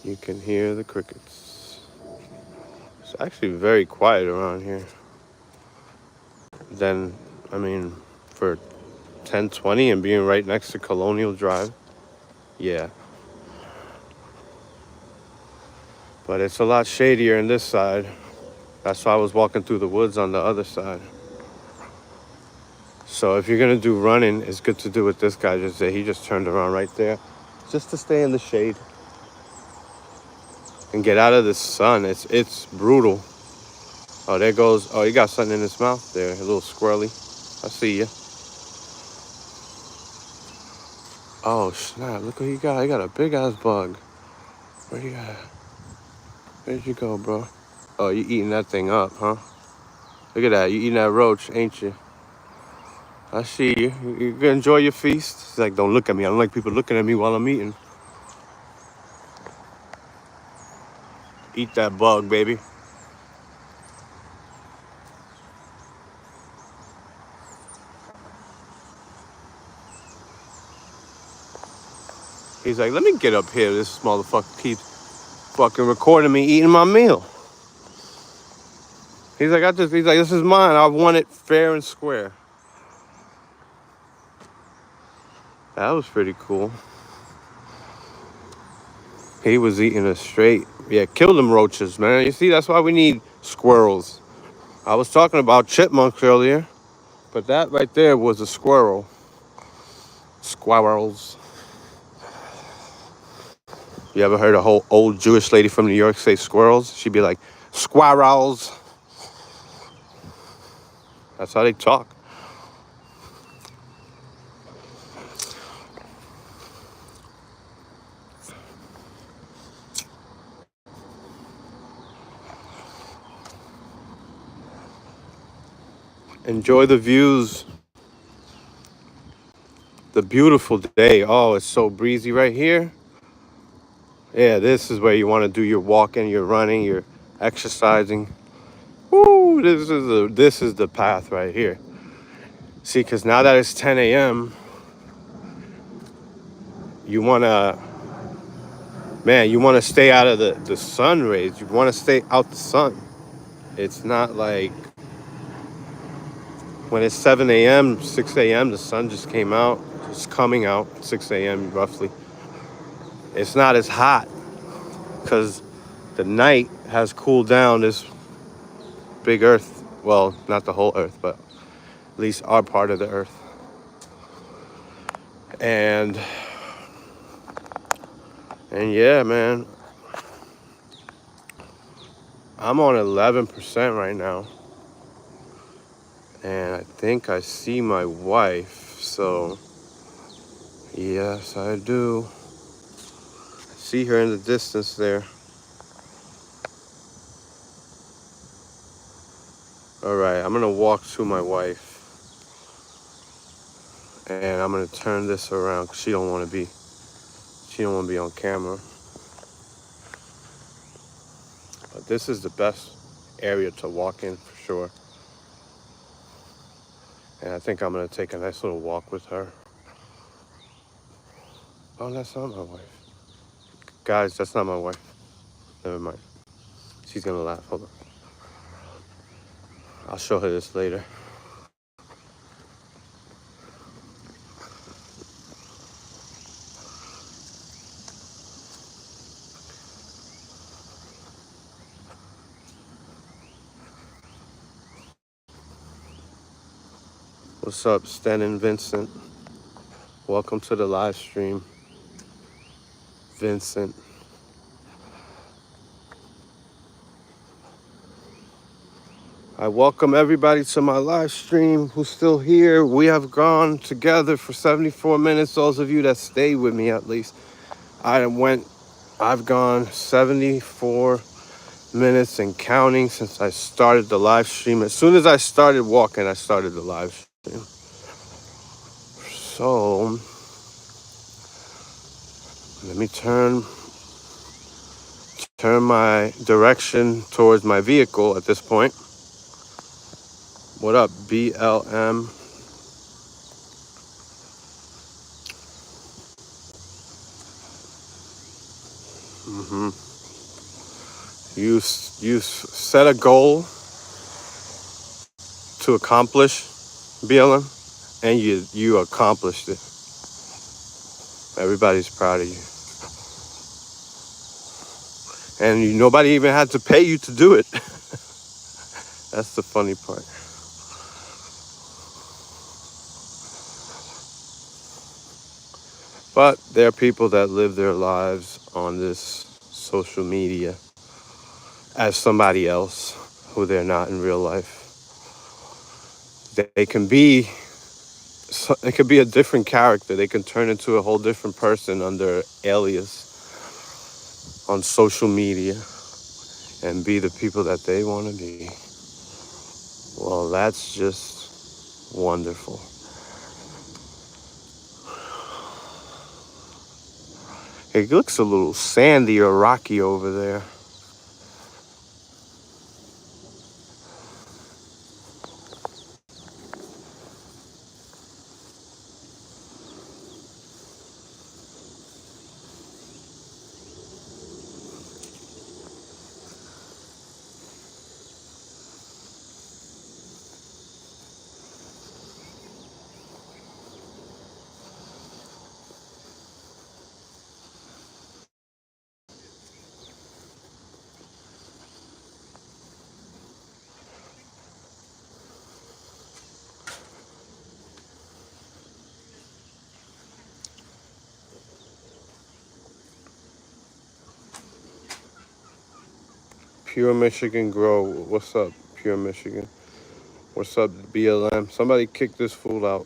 You can hear the crickets. It's actually very quiet around here. Then, I mean, for 10:20 and being right next to Colonial Drive, yeah. But it's a lot shadier on this side. That's why I was walking through the woods on the other side. So if you're gonna do running, it's good to do what this guy just did. He just turned around right there, just to stay in the shade and get out of the sun. It's brutal. Oh, there goes. Oh, he got something in his mouth there. A little squirrely. I see you. Oh snap! Look what he got. He got a big ass bug. Where you at? Where'd you go, bro? Oh, you eating that thing up, huh? Look at that. You eating that roach, ain't you? I see you. You gonna enjoy your feast? He's like, don't look at me. I don't like people looking at me while I'm eating. Eat that bug, baby. He's like, let me get up here. This motherfucker keeps fucking recording me eating my meal. He's like, this is mine. I want it fair and square. That was pretty cool. He was eating a straight. Yeah, kill them roaches, man. You see, that's why we need squirrels. I was talking about chipmunks earlier, but that right there was a squirrel. Squirrels. You ever heard a whole old Jewish lady from New York say squirrels? She'd be like, squirrels. That's how they talk. Enjoy the views. The beautiful day. Oh, it's so breezy right here. Yeah, this is where you want to do your walking, your running, your exercising. Woo! This is the path right here. See, because now that it's 10 a.m., you want to, man, you want to stay out of the sun rays. You want to stay out the sun. It's not like when it's 7 a.m., 6 a.m., the sun just came out. It's coming out, 6 a.m. roughly. It's not as hot because the night has cooled down this big earth. Well, not the whole earth, but at least our part of the earth. And yeah, man, I'm on 11% right now. And I think I see my wife. So, yes, I do. See her in the distance there. All right, I'm gonna walk to my wife. And I'm gonna turn this around because she don't want to be on camera. But this is the best area to walk in for sure. And I think I'm gonna take a nice little walk with her. Oh, that's not my wife. Guys, that's not my wife. Never mind. She's gonna laugh. Hold on. I'll show her this later. What's up, Stan and Vincent? Welcome to the live stream, Vincent. I welcome everybody to my live stream who's still here. We have gone together for 74 minutes. Those of you that stayed with me at least. I've gone 74 minutes and counting since I started the live stream. As soon as I started walking, I started the live stream. So, let me turn my direction towards my vehicle at this point. What up, BLM? You set a goal to accomplish, BLM, and you accomplished it. Everybody's proud of you. And nobody even had to pay you to do it. That's the funny part. But there are people that live their lives on this social media as somebody else who they're not in real life. It could be a different character. They can turn into a whole different person under alias on social media and be the people that they want to be. Well, that's just wonderful. It looks a little sandy or rocky over there. Pure Michigan Grow. What's up, Pure Michigan? What's up, BLM? Somebody kick this fool out.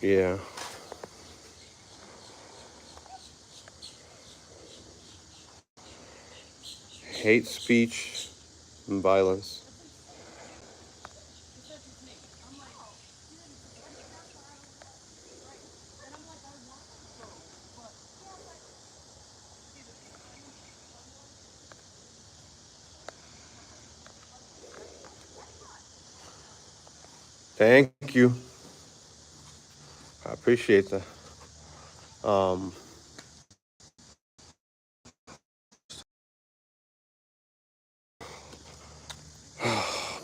Yeah. Hate speech and violence. Thank you. I appreciate that. Um,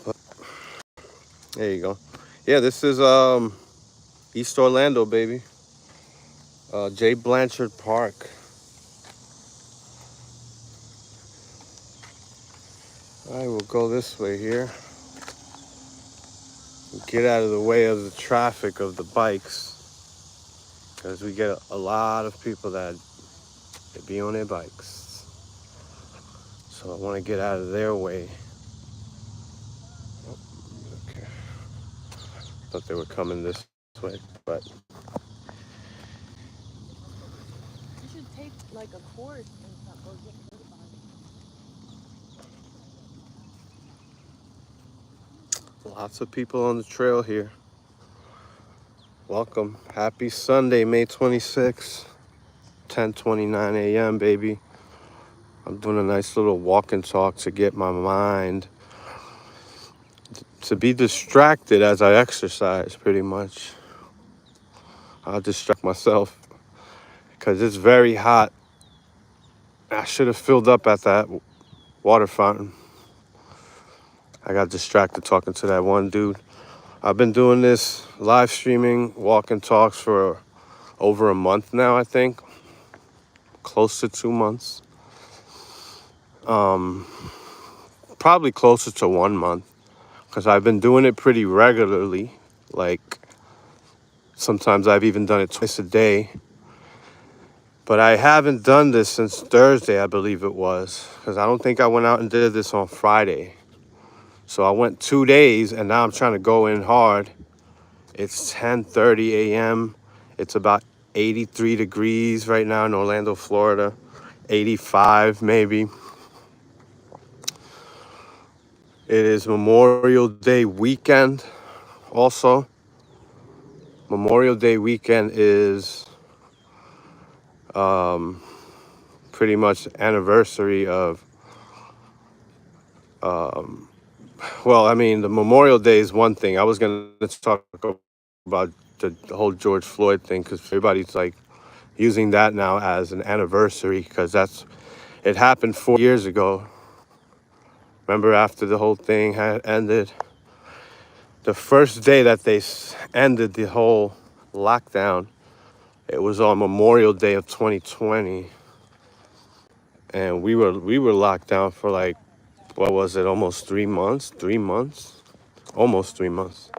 but there you go. Yeah, this is East Orlando, baby. J. Blanchard Park. I will go this way here. Get out of the way of the traffic of the bikes, because we get a lot of people that they be on their bikes. So I want to get out of their way. Okay. Thought they were coming this way, but You should take like a course and stuff or get certified. lots of people on the trail here. Welcome. Happy Sunday, May 26th, 10:29 a.m., baby. I'm doing a nice little walk and talk to get my mind to be distracted as I exercise, pretty much. I'll distract myself because it's very hot. I should have filled up at that water fountain. I got distracted talking to that one dude. I've been doing this live streaming walk and talks for over a month now, I think. Close to 2 months. Probably closer to 1 month, because I've been doing it pretty regularly. Like, sometimes I've even done it twice a day. But I haven't done this since Thursday, I believe it was, because I don't think I went out and did this on Friday. So I went 2 days, and now I'm trying to go in hard. It's 10:30 a.m. It's about 83 degrees right now in Orlando, Florida. 85 maybe. It is Memorial Day weekend also. Memorial Day weekend is pretty much anniversary of, well, I mean, the Memorial Day is one thing. I was going to talk about the whole George Floyd thing, because everybody's like using that now as an anniversary, because it happened 4 years ago. Remember, after the whole thing had ended, the first day that they ended the whole lockdown, it was on Memorial Day of 2020, and we were locked down for like, what was it, almost 3 months? 3 months? Almost 3 months.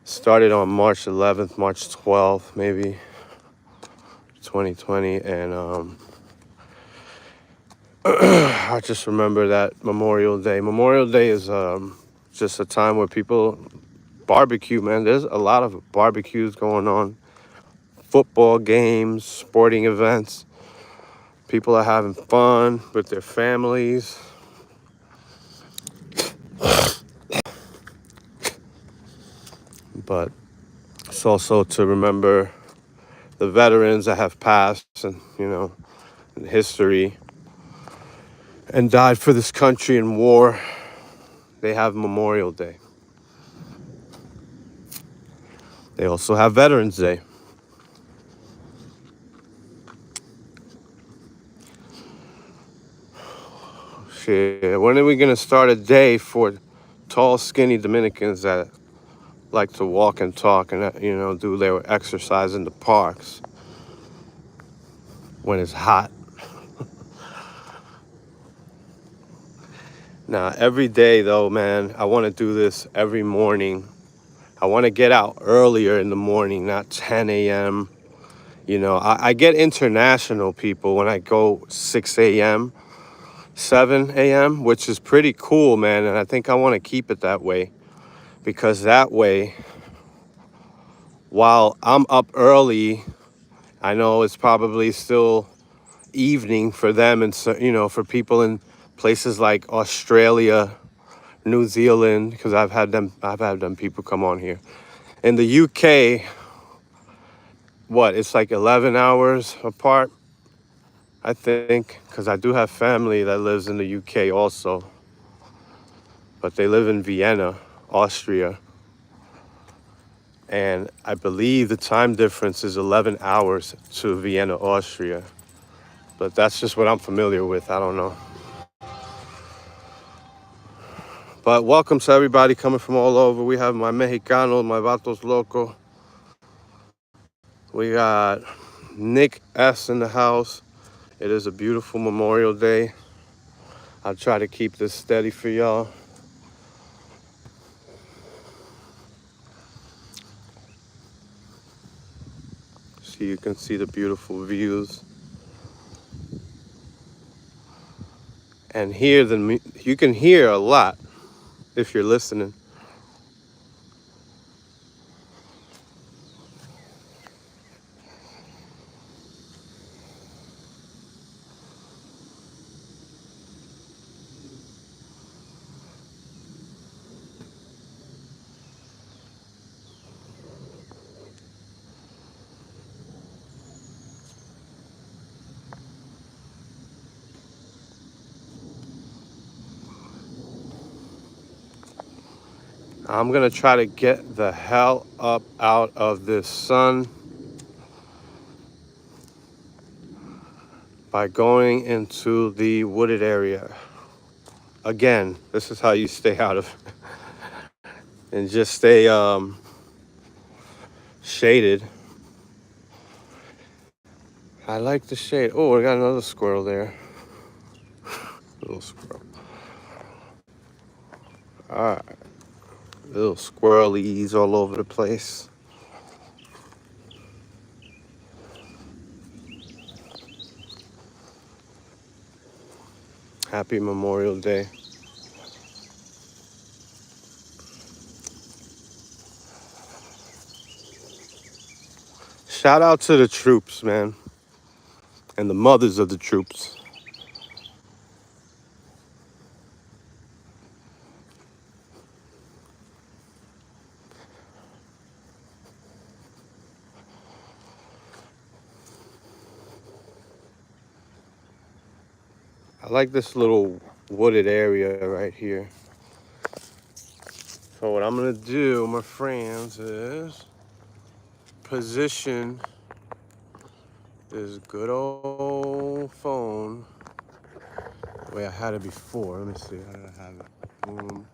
Started on March 11th, March 12th, maybe, 2020, and I just remember that Memorial Day. Memorial Day is just a time where people barbecue, man. There's a lot of barbecues going on, football games, sporting events. People are having fun with their families. But it's also to remember the veterans that have passed and, in history and died for this country in war. They have Memorial Day. They also have Veterans Day. Shit, when are we gonna start a day for tall, skinny Dominicans that like to walk and talk and, do their exercise in the parks when it's hot? Now, every day though, man, I want to do this every morning. I want to get out earlier in the morning, not 10 a.m. I get international people when I go 6 a.m. 7 a.m., which is pretty cool, man. And I think I want to keep it that way, because that way, while I'm up early, I know it's probably still evening for them, and so, for people in places like Australia, New Zealand, because I've had them people come on here. In the UK, it's like 11 hours apart, I think, because I do have family that lives in the UK also, but they live in Vienna, Austria, and I believe the time difference is 11 hours to Vienna, Austria, but that's just what I'm familiar with. I don't know. But welcome to everybody coming from all over. We have my Mexicano, my Vatos Loco. We got Nick S in the house. It is a beautiful Memorial Day. I'll try to keep this steady for y'all. So you can see the beautiful views. And you can hear a lot if you're listening. I'm gonna try to get the hell up out of this sun by going into the wooded area. Again, this is how you stay out of and just stay shaded. I like the shade. Oh, I got another squirrel there. Little squirrel. All right. Little squirrelies all over the place. Happy Memorial Day. Shout out to the troops, man. And the mothers of the troops. I like this little wooded area right here. So what I'm gonna do, my friends, is position this good old phone the way I had it before. Let me see, how did I have it? Boom.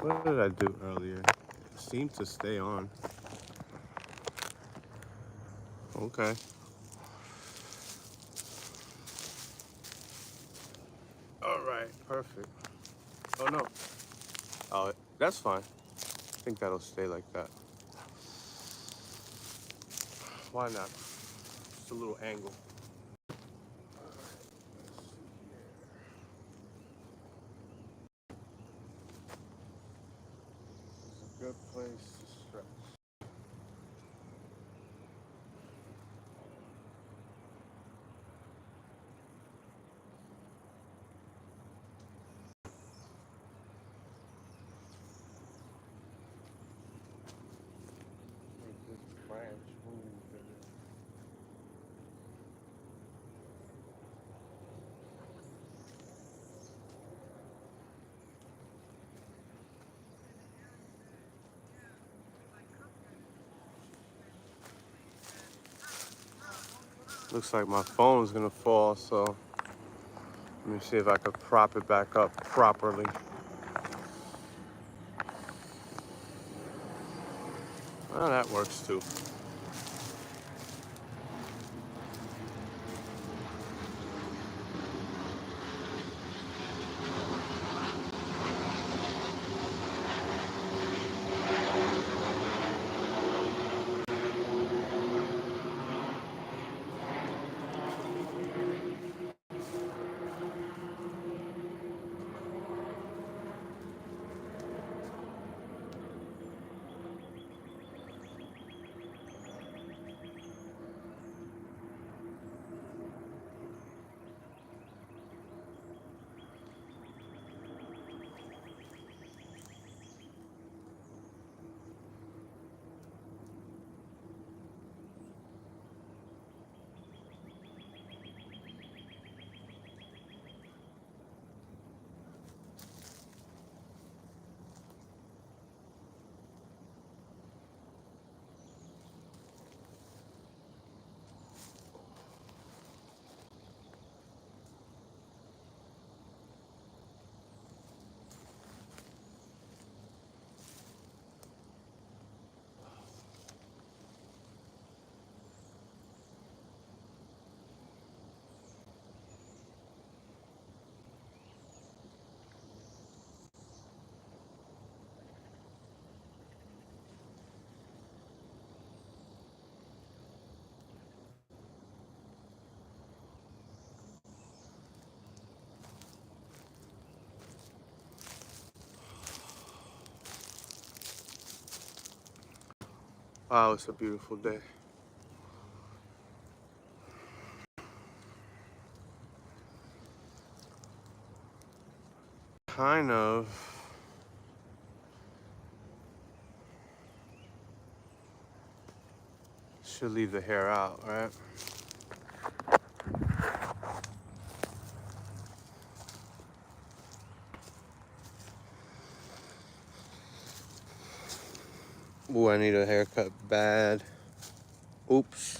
What did I do earlier? It seemed to stay on. Okay. All right, perfect. Oh no. Oh, that's fine. I think that'll stay like that. Why not? Just a little angle. It's a good place to stretch. Make this branch move. Looks like my phone is gonna fall, so let me see if I could prop it back up properly. Well, that works too. Wow, it's a beautiful day. Kind of. Should leave the hair out, right? Ooh, I need a haircut bad. Oops.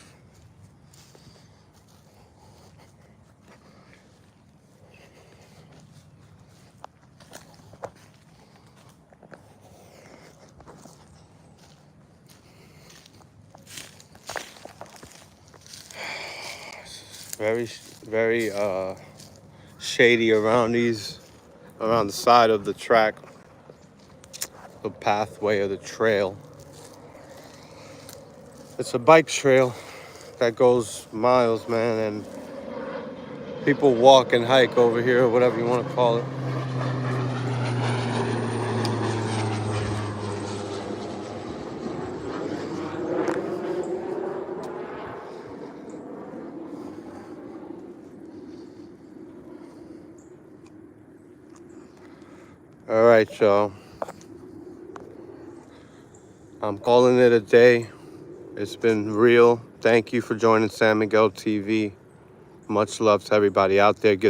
Very shady around around the side of the track, the pathway or the trail. It's a bike trail that goes miles, man, and people walk and hike over here, or whatever you want to call it. All right, y'all. I'm calling it a day. It's been real. Thank you for joining San Miguel TV. Much love to everybody out there. Give